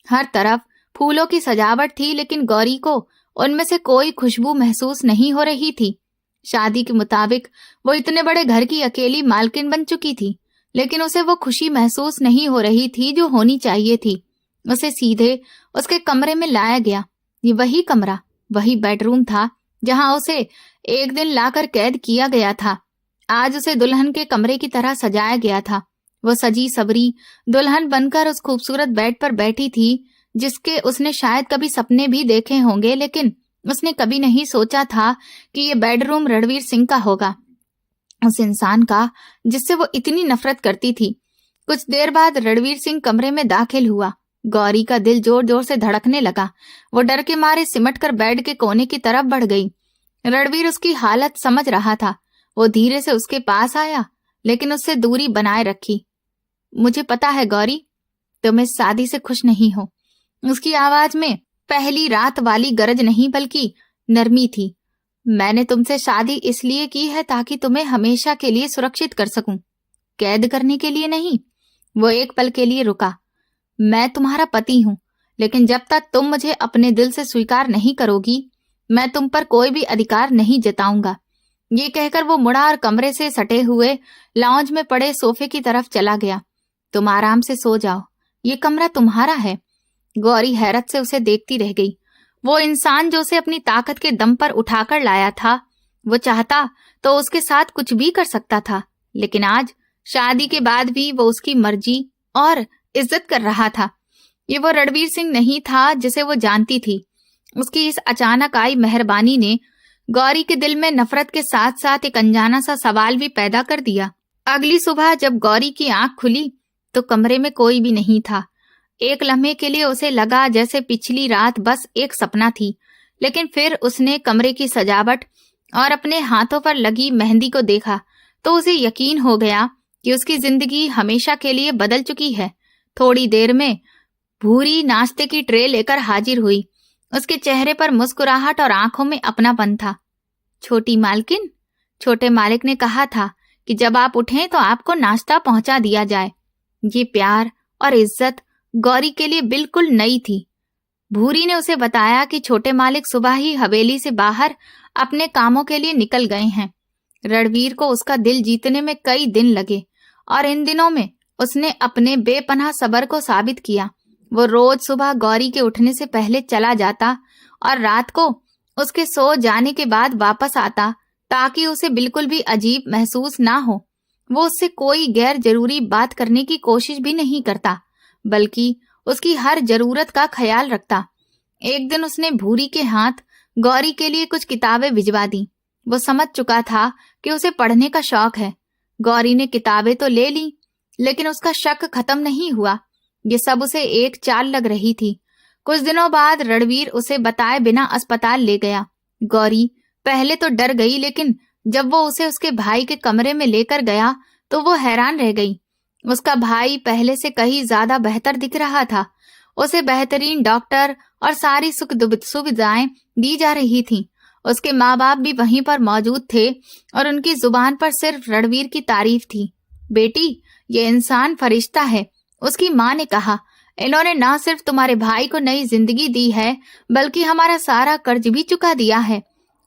हर तरफ फूलों की सजावट थी, लेकिन गौरी को उनमें से कोई खुशबू महसूस नहीं हो रही थी। शादी के मुताबिक वो इतने बड़े घर की अकेली मालकिन बन चुकी थी, लेकिन उसे वो खुशी महसूस नहीं हो रही थी जो होनी चाहिए थी। उसे सीधे उसके कमरे में लाया गया। ये वही कमरा, वही बेडरूम था जहां उसे एक दिन लाकर कैद किया गया था। आज उसे दुल्हन के कमरे की तरह सजाया गया था। वो सजी सबरी दुल्हन बनकर उस खूबसूरत बेड पर बैठी थी, जिसके उसने शायद कभी सपने भी देखे होंगे, लेकिन उसने कभी नहीं सोचा था कि ये बेडरूम रणवीर सिंह का होगा, उस इंसान का जिससे वो इतनी नफरत करती थी। कुछ देर बाद रणवीर सिंह कमरे में दाखिल हुआ। गौरी का दिल जोर जोर से धड़कने लगा। वो डर के मारे सिमटकर बेड के कोने की तरफ बढ़ गई। रणवीर उसकी हालत समझ रहा था। वो धीरे से उसके पास आया, लेकिन उससे दूरी बनाए रखी। मुझे पता है गौरी, तुम इस शादी से खुश नहीं हो। उसकी आवाज में पहली रात वाली गरज नहीं बल्कि नरमी थी। मैंने तुमसे शादी इसलिए की है ताकि तुम्हें हमेशा के लिए सुरक्षित कर सकूं, कैद करने के लिए नहीं। वो एक पल के लिए रुका। मैं तुम्हारा पति हूं, लेकिन जब तक तुम मुझे अपने दिल से स्वीकार नहीं करोगी, मैं तुम पर कोई भी अधिकार नहीं जताऊंगा। ये कहकर वो मुड़ा और कमरे से सटे हुए लॉन्ज में पड़े सोफे की तरफ चला गया। तुम आराम से सो जाओ, ये कमरा तुम्हारा है। गौरी हैरत से उसे देखती रह गई। वो इंसान जो उसे अपनी ताकत के दम पर उठाकर लाया था, वो चाहता तो उसके साथ कुछ भी कर सकता था, लेकिन आज शादी के बाद भी वो उसकी मर्जी और इज्जत कर रहा था। ये वो रणवीर सिंह नहीं था जिसे वो जानती थी। उसकी इस अचानक आई मेहरबानी ने गौरी के दिल में नफरत के साथ साथ एक अनजाना सा सवाल भी पैदा कर दिया। अगली सुबह जब गौरी की आंख खुली तो कमरे में कोई भी नहीं था। एक लम्हे के लिए उसे लगा जैसे पिछली रात बस एक सपना थी, लेकिन फिर उसने कमरे की सजावट और अपने हाथों पर लगी मेहंदी को देखा तो उसे यकीन हो गया कि उसकी जिंदगी हमेशा के लिए बदल चुकी है। थोड़ी देर में भूरी नाश्ते की ट्रे लेकर हाजिर हुई। उसके चेहरे पर मुस्कुराहट और आंखों में अपनापन था। छोटी मालकिन, छोटे मालिक ने कहा था कि जब आप उठें तो आपको नाश्ता पहुंचा दिया जाए। ये प्यार और इज्जत गौरी के लिए बिल्कुल नई थी। भूरी ने उसे बताया कि छोटे मालिक सुबह ही हवेली से बाहर अपने कामों के लिए निकल गए हैं। रणवीर को उसका दिल जीतने में कई दिन लगे और इन दिनों में उसने अपने बेपनाह सब्र को साबित किया। वो रोज सुबह गौरी के उठने से पहले चला जाता और रात को उसके सो जाने के बाद वापस आता, ताकि उसे बिल्कुल भी अजीब महसूस ना हो। वो उससे कोई गैर जरूरी बात करने की कोशिश भी नहीं करता, बल्कि उसकी हर जरूरत का ख्याल रखता। एक दिन उसने भूरी के हाथ गौरी के लिए कुछ किताबें भिजवा दी। वो समझ चुका था कि उसे पढ़ने का शौक है। गौरी ने किताबें तो ले ली, लेकिन उसका शक खत्म नहीं हुआ। ये सब उसे एक चाल लग रही थी। कुछ दिनों बाद रणवीर उसे बताए बिना अस्पताल ले गया। गौरी पहले तो डर गई, लेकिन जब वो उसे उसके भाई के कमरे में लेकर गया तो वो हैरान रह गई। उसका भाई पहले से कहीं ज्यादा बेहतर दिख रहा था। उसे बेहतरीन डॉक्टर और सारी सुख सुविधाएं दी जा रही थीं। उसके माँ बाप भी वहीं पर मौजूद थे और उनकी जुबान पर सिर्फ रणवीर की तारीफ थी। बेटी, ये इंसान फरिश्ता है, उसकी माँ ने कहा। इन्होंने न सिर्फ तुम्हारे भाई को नई जिंदगी दी है, बल्कि हमारा सारा कर्ज भी चुका दिया है।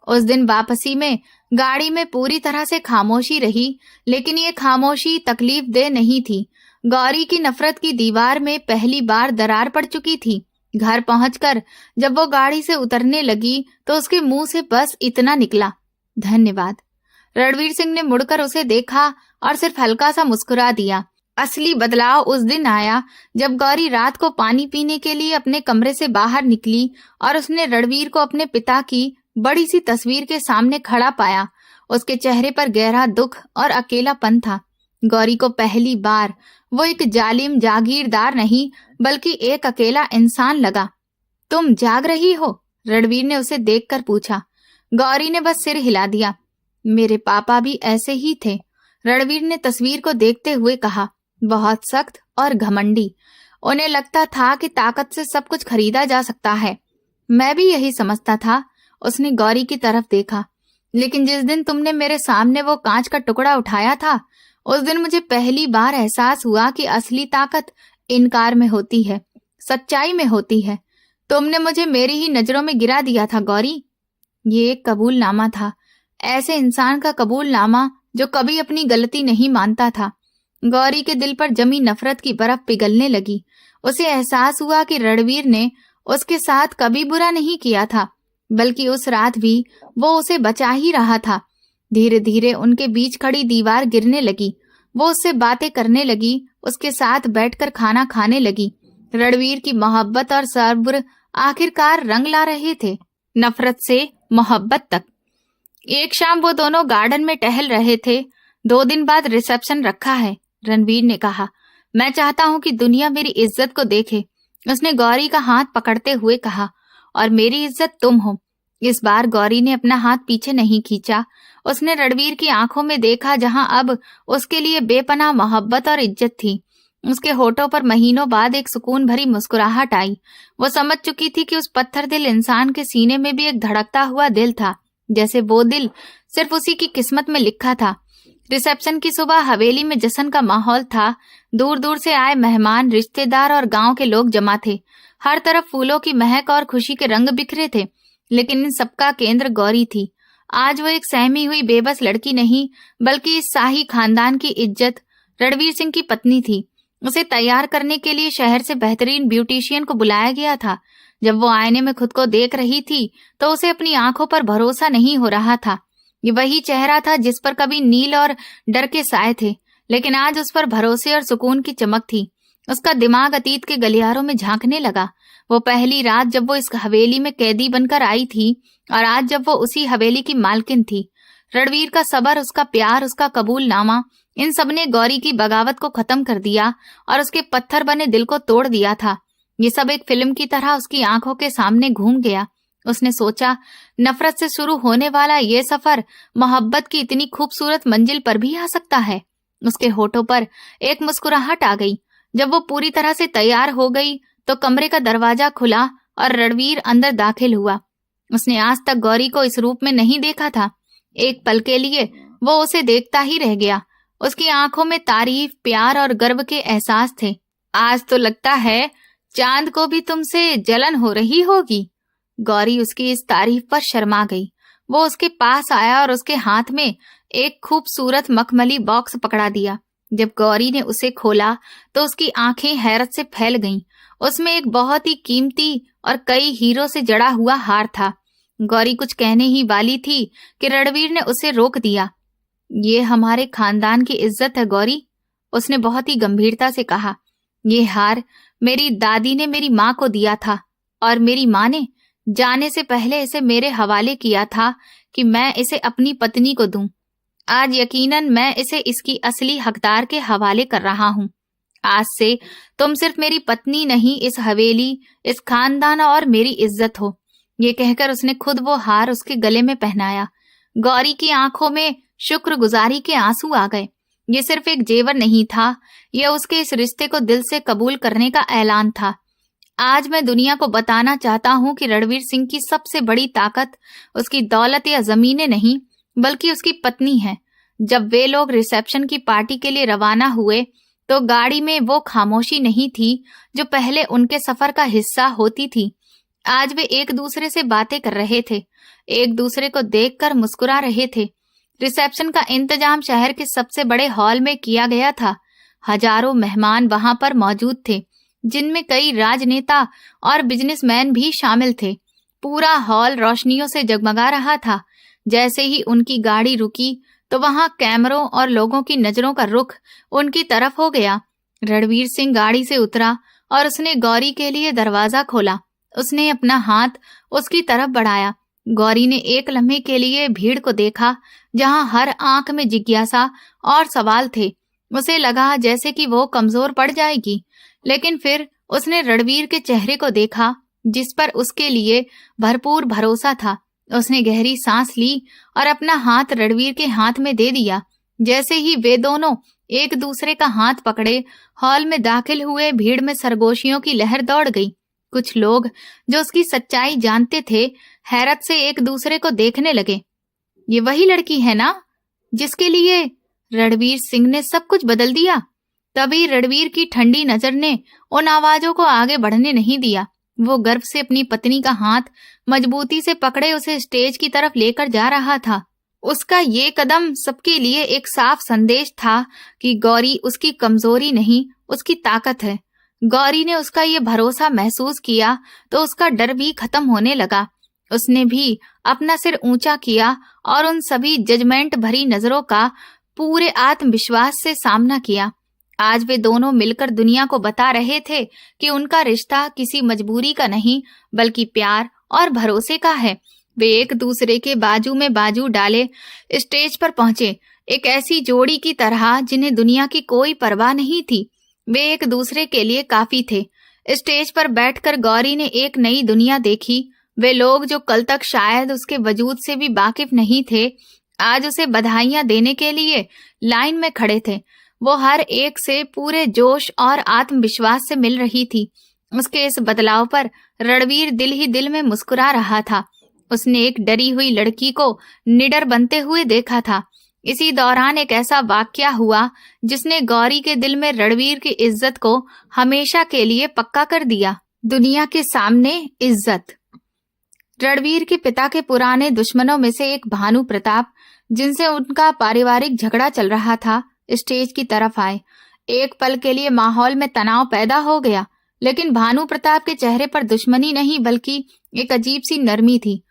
उस दिन वापसी में गाड़ी में पूरी तरह से खामोशी रही, लेकिन ये खामोशी तकलीफ दे नहीं थी। गौरी की नफरत की दीवार में पहली बार दरार पड़ चुकी थी। घर पहुंचकर जब वो गाड़ी से उतरने लगी तो उसके मुंह से बस इतना निकला, धन्यवाद। रणवीर सिंह ने मुड़कर उसे देखा और सिर्फ हल्का सा मुस्कुरा दिया। असली बदलाव उस दिन आया जब गौरी रात को पानी पीने के लिए अपने कमरे से बाहर निकली और उसने रणवीर को अपने पिता की बड़ी सी तस्वीर के सामने खड़ा पाया। उसके चेहरे पर गहरा दुख और अकेलापन था। गौरी को पहली बार वो एक जालिम जागीरदार नहीं, बल्कि एक अकेला इंसान लगा। तुम जाग रही हो? रणवीर ने उसे देखकर पूछा। गौरी ने बस सिर हिला दिया। मेरे पापा भी ऐसे ही थे, रणवीर ने तस्वीर को देखते हुए कहा। बहुत सख्त और घमंडी। उन्हें लगता था कि ताकत से सब कुछ खरीदा जा सकता है। मैं भी यही समझता था। उसने गौरी की तरफ देखा। लेकिन जिस दिन तुमने मेरे सामने वो कांच का टुकड़ा उठाया था, उस दिन मुझे पहली बार एहसास हुआ कि असली ताकत इनकार में होती है, सच्चाई में होती है। तुमने मुझे मेरी ही नजरों में गिरा दिया था गौरी। ये एक कबूलनामा था, ऐसे इंसान का कबूलनामा जो कभी अपनी गलती नहीं मानता था। गौरी के दिल पर जमी नफरत की बर्फ पिघलने लगी। उसे एहसास हुआ कि रणवीर ने उसके साथ कभी बुरा नहीं किया था, बल्कि उस रात भी वो उसे बचा ही रहा था। धीरे धीरे उनके बीच खड़ी दीवार गिरने लगी। वो उससे बातें करने लगी, उसके साथ बैठकर खाना खाने लगी। रणवीर की मोहब्बत और सब्र आखिरकार रंग ला रहे थे, नफरत से मोहब्बत तक। एक शाम वो दोनों गार्डन में टहल रहे थे। 2 दिन बाद रिसेप्शन रखा है, रणवीर ने कहा। मैं चाहता हूं कि दुनिया मेरी इज्जत को देखे, उसने गौरी का हाथ पकड़ते हुए कहा। और मेरी इज्जत तुम हो। इस बार गौरी ने अपना हाथ पीछे नहीं खींचा। उसने रणवीर की आंखों में देखा, जहां अब उसके लिए बेपनाह मोहब्बत और इज्जत थी। उसके होठों पर महीनों बाद एक सुकून भरी मुस्कुराहट आई। वो समझ चुकी थी कि उस पत्थर दिल इंसान के सीने में भी एक धड़कता हुआ दिल था, जैसे वो दिल सिर्फ उसी की किस्मत में लिखा था। रिसेप्शन की सुबह हवेली में जश्न का माहौल था। दूर दूर से आए मेहमान, रिश्तेदार और गांव के लोग जमा थे। हर तरफ फूलों की महक और खुशी के रंग बिखरे थे, लेकिन इन सबका केंद्र गौरी थी। आज वो एक सहमी हुई बेबस लड़की नहीं, बल्कि इस शाही खानदान की इज्जत, रणवीर सिंह की पत्नी थी। उसे तैयार करने के लिए शहर से बेहतरीन ब्यूटिशियन को बुलाया गया था। जब वो आईने में खुद को देख रही थी तो उसे अपनी आंखों पर भरोसा नहीं हो रहा था। ये वही चेहरा था जिस पर कभी नील और डर के साए थे, लेकिन आज उस पर भरोसे और सुकून की चमक थी। उसका दिमाग अतीत के गलियारों में झांकने लगा। वो पहली रात जब वो इस हवेली में कैदी बनकर आई थी, और आज जब वो उसी हवेली की मालकिन थी। रणवीर का सब्र, उसका प्यार, उसका कबूलनामा, इन सब ने गौरी की बगावत को खत्म कर दिया और उसके पत्थर बने दिल को तोड़ दिया था। ये सब एक फिल्म की तरह उसकी आंखों के सामने घूम गया। उसने सोचा, नफरत से शुरू होने वाला ये सफर मोहब्बत की इतनी खूबसूरत मंजिल पर भी आ सकता है। उसके होठों पर एक मुस्कुराहट आ गई। जब वो पूरी तरह से तैयार हो गई तो कमरे का दरवाजा खुला और रणवीर अंदर दाखिल हुआ। उसने आज तक गौरी को इस रूप में नहीं देखा था। एक पल के लिए वो उसे देखता ही रह गया। उसकी आंखों में तारीफ, प्यार और गर्व के एहसास थे। आज तो लगता है चांद को भी तुमसे जलन हो रही होगी। गौरी उसकी इस तारीफ पर शर्मा गई। वो उसके पास आया और उसके हाथ में एक खूबसूरत मखमली बॉक्स पकड़ा दिया। जब गौरी ने उसे खोला तो उसकी आंखें हैरत से फैल गईं। उसमें एक बहुत ही कीमती और कई हीरो से जड़ा हुआ हार था। गौरी कुछ कहने ही वाली थी कि रणवीर ने उसे रोक दिया। ये हमारे खानदान की इज्जत है गौरी, उसने बहुत ही गंभीरता से कहा। ये हार मेरी दादी ने मेरी माँ को दिया था, और मेरी माँ ने जाने से पहले इसे मेरे हवाले किया था कि मैं इसे अपनी पत्नी को दूं। आज यकीनन मैं इसे इसकी असली हकदार के हवाले कर रहा हूँ। आज से तुम सिर्फ मेरी पत्नी नहीं, इस हवेली, इस खानदान और मेरी इज्जत हो। ये कहकर उसने खुद वो हार उसके गले में पहनाया। गौरी की आंखों में शुक्रगुजारी के आंसू आ गए। ये सिर्फ एक जेवर नहीं था, यह उसके इस रिश्ते को दिल से कबूल करने का ऐलान था। आज मैं दुनिया को बताना चाहता हूँ कि रणवीर सिंह की सबसे बड़ी ताकत उसकी दौलत या जमीनें नहीं, बल्कि उसकी पत्नी है। जब वे लोग रिसेप्शन की पार्टी के लिए रवाना हुए तो गाड़ी में वो खामोशी नहीं थी जो पहले उनके सफर का हिस्सा होती थी। आज वे एक दूसरे से बातें कर रहे थे, एक दूसरे को देखकर मुस्कुरा रहे थे। रिसेप्शन का इंतजाम शहर के सबसे बड़े हॉल में किया गया था। हजारों मेहमान वहां पर मौजूद थे, जिनमें कई राजनेता और बिजनेसमैन भी शामिल थे। पूरा हॉल रोशनियों से जगमगा रहा था। जैसे ही उनकी गाड़ी रुकी तो वहां कैमरों और लोगों की नजरों का रुख उनकी तरफ हो गया। रणवीर सिंह गाड़ी से उतरा और उसने गौरी के लिए दरवाजा खोला। उसने अपना हाथ उसकी तरफ बढ़ाया। गौरी ने एक लम्हे के लिए भीड़ को देखा, जहां हर आंख में जिज्ञासा और सवाल थे। उसे लगा जैसे कि वो कमजोर पड़ जाएगी, लेकिन फिर उसने रणवीर के चेहरे को देखा, जिस पर उसके लिए भरपूर भरोसा था। उसने गहरी सांस ली और अपना हाथ रणवीर के हाथ में दे दिया। जैसे ही वे दोनों एक दूसरे का हाथ पकड़े हॉल में दाखिल हुए। भीड़ में सरगोशियों की लहर दौड़ गई। कुछ लोग जो उसकी सच्चाई जानते थे हैरत से एक दूसरे को देखने लगे। ये वही लड़की है ना जिसके लिए रणवीर सिंह ने सब कुछ बदल दिया? तभी रणवीर की ठंडी नजर ने उन आवाजों को आगे बढ़ने नहीं दिया। वो गर्व से अपनी पत्नी का हाथ मजबूती से पकड़े उसे स्टेज की तरफ लेकर जा रहा था। उसका ये कदम सबके लिए एक साफ संदेश था कि गौरी उसकी कमजोरी नहीं, उसकी ताकत है। गौरी ने उसका ये भरोसा महसूस किया तो उसका डर भी खत्म होने लगा। उसने भी अपना सिर ऊंचा किया और उन सभी जजमेंट भरी नजरों का पूरे आत्मविश्वास से सामना किया। आज वे दोनों मिलकर दुनिया को बता रहे थे कि उनका रिश्ता किसी मजबूरी का नहीं बल्कि प्यार और भरोसे का है। वे एक दूसरे के बाजू में बाजू डाले स्टेज पर पहुंचे, एक ऐसी जोड़ी की तरह जिन्हें दुनिया की कोई परवाह नहीं थी। वे एक दूसरे के लिए काफी थे। स्टेज पर बैठकर गौरी ने एक नई दुनिया देखी। वे लोग जो कल तक शायद उसके वजूद से भी वाकिफ नहीं थे, आज उसे बधाइयां देने के लिए लाइन में खड़े थे। वो हर एक से पूरे जोश और आत्मविश्वास से मिल रही थी। उसके इस बदलाव पर रणवीर दिल ही दिल में मुस्कुरा रहा था। उसने एक डरी हुई लड़की को निडर बनते हुए देखा था। इसी दौरान एक ऐसा वाकया हुआ जिसने गौरी के दिल में रणवीर की इज्जत को हमेशा के लिए पक्का कर दिया। दुनिया के सामने इज्जत। रणवीर के पिता के पुराने दुश्मनों में से एक भानु प्रताप, जिनसे उनका पारिवारिक झगड़ा चल रहा था, स्टेज की तरफ आए। एक पल के लिए माहौल में तनाव पैदा हो गया, लेकिन भानु प्रताप के चेहरे पर दुश्मनी नहीं बल्कि एक अजीब सी नरमी थी।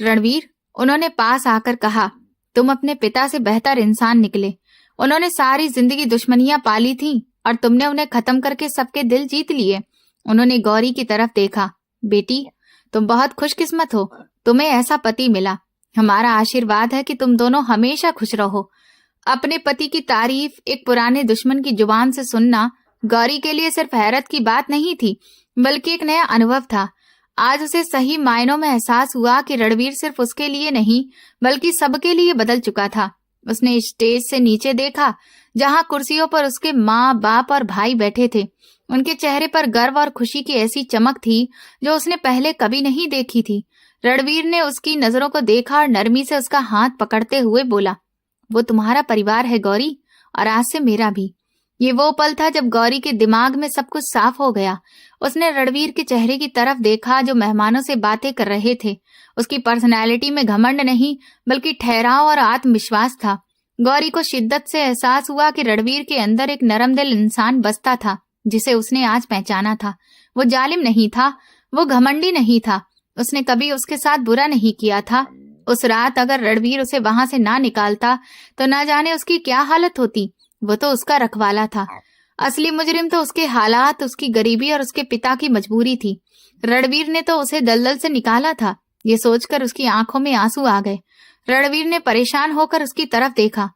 रणवीर, उन्होंने पास आकर कहा, तुम अपने पिता से बेहतर इंसान निकले। उन्होंने सारी जिंदगी दुश्मनियां पाली थीं और तुमने उन्हें खत्म करके सबके दिल जीत लिए। उन्होंने गौरी की तरफ देखा। बेटी, तुम बहुत खुशकिस्मत हो, तुम्हें ऐसा पति मिला। हमारा आशीर्वाद है कि तुम दोनों हमेशा खुश रहो। अपने पति की तारीफ एक पुराने दुश्मन की जुबान से सुनना गौरी के लिए सिर्फ हैरत की बात नहीं थी बल्कि एक नया अनुभव था। आज उसे सही मायनों में एहसास हुआ कि रणवीर सिर्फ उसके लिए नहीं बल्कि सबके लिए बदल चुका था। उसने स्टेज से नीचे देखा जहां कुर्सियों पर उसके माँ बाप और भाई बैठे थे। उनके चेहरे पर गर्व और खुशी की ऐसी चमक थी जो उसने पहले कभी नहीं देखी थी। रणवीर ने उसकी नजरों को देखा और नरमी से उसका हाथ पकड़ते हुए बोला, वो तुम्हारा परिवार है गौरी, और आज से मेरा भी। ये वो पल था जब गौरी के दिमाग में सब कुछ साफ हो गया। उसने रणवीर के चेहरे की तरफ देखा जो मेहमानों से बातें कर रहे थे। उसकी पर्सनैलिटी में घमंड नहीं बल्कि ठहराव और आत्मविश्वास था। गौरी को शिद्दत से एहसास हुआ कि रणवीर के अंदर एक नरम दिल इंसान बसता था जिसे उसने आज पहचाना था। वो जालिम नहीं था, वो घमंडी नहीं था। उसने कभी उसके साथ बुरा नहीं किया था। उस रात अगर रणवीर उसे वहां से ना निकालता तो ना जाने उसकी क्या हालत होती। वो तो उसका रखवाला था। असली मुजरिम तो उसके हालात, उसकी गरीबी और उसके पिता की मजबूरी थी। रणवीर ने तो उसे दलदल से निकाला था। ये सोचकर उसकी आंखों में आंसू आ गए। रणवीर ने परेशान होकर उसकी तरफ देखा।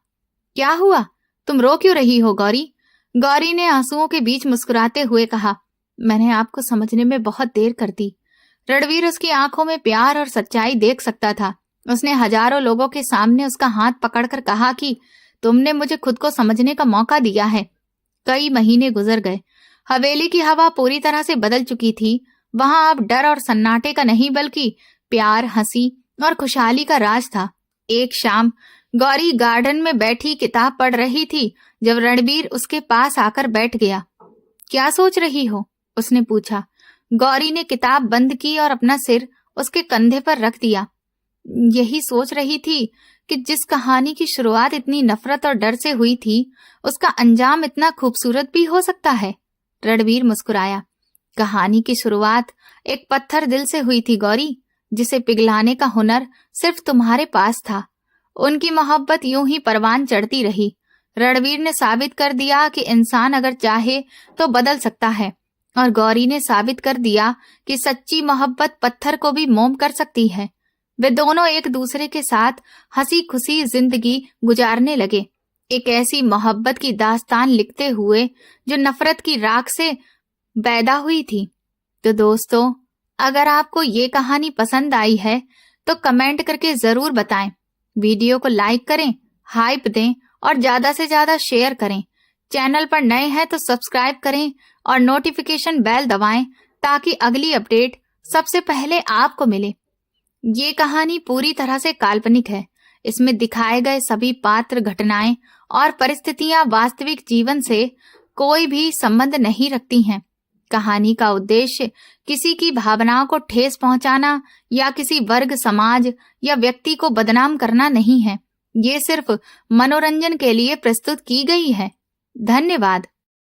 क्या हुआ? तुम रो क्यों रही हो गौरी? गौरी ने आंसुओं के बीच मुस्कुराते हुए कहा, मैंने आपको समझने में बहुत देर कर दी। रणवीर उसकी आंखों में प्यार और सच्चाई देख सकता था। उसने हजारों लोगों के सामने उसका हाथ पकड़कर कहा कि तुमने मुझे खुद को समझने का मौका दिया है। कई महीने गुजर गए। हवेली की हवा पूरी तरह से बदल चुकी थी। वहां अब डर और सन्नाटे का नहीं बल्कि प्यार, हंसी और खुशहाली का राज था। एक शाम गौरी गार्डन में बैठी किताब पढ़ रही थी जब रणवीर उसके पास आकर बैठ गया। क्या सोच रही हो? उसने पूछा। गौरी ने किताब बंद की और अपना सिर उसके कंधे पर रख दिया। यही सोच रही थी कि जिस कहानी की शुरुआत इतनी नफरत और डर से हुई थी उसका अंजाम इतना खूबसूरत भी हो सकता है। रणवीर मुस्कुराया। कहानी की शुरुआत एक पत्थर दिल से हुई थी गौरी, जिसे पिघलाने का हुनर सिर्फ तुम्हारे पास था। उनकी मोहब्बत यूं ही परवान चढ़ती रही। रणवीर ने साबित कर दिया कि इंसान अगर चाहे तो बदल सकता है, और गौरी ने साबित कर दिया कि सच्ची मोहब्बत पत्थर को भी मोम कर सकती है। वे दोनों एक दूसरे के साथ हंसी खुशी जिंदगी गुजारने लगे, एक ऐसी मोहब्बत की दास्तान लिखते हुए जो नफरत की राख से पैदा हुई थी। तो दोस्तों, अगर आपको ये कहानी पसंद आई है तो कमेंट करके जरूर बताएं। वीडियो को लाइक करें, हाइप दें और ज्यादा से ज्यादा शेयर करें। चैनल पर नए हैं तो सब्सक्राइब करें और नोटिफिकेशन बेल दबाएं ताकि अगली अपडेट सबसे पहले आपको मिले। ये कहानी पूरी तरह से काल्पनिक है। इसमें दिखाए गए सभी पात्र, घटनाएं और परिस्थितियां वास्तविक जीवन से कोई भी संबंध नहीं रखती हैं। कहानी का उद्देश्य किसी की भावनाओं को ठेस पहुंचाना या किसी वर्ग, समाज या व्यक्ति को बदनाम करना नहीं है। ये सिर्फ मनोरंजन के लिए प्रस्तुत की गई है। धन्यवाद।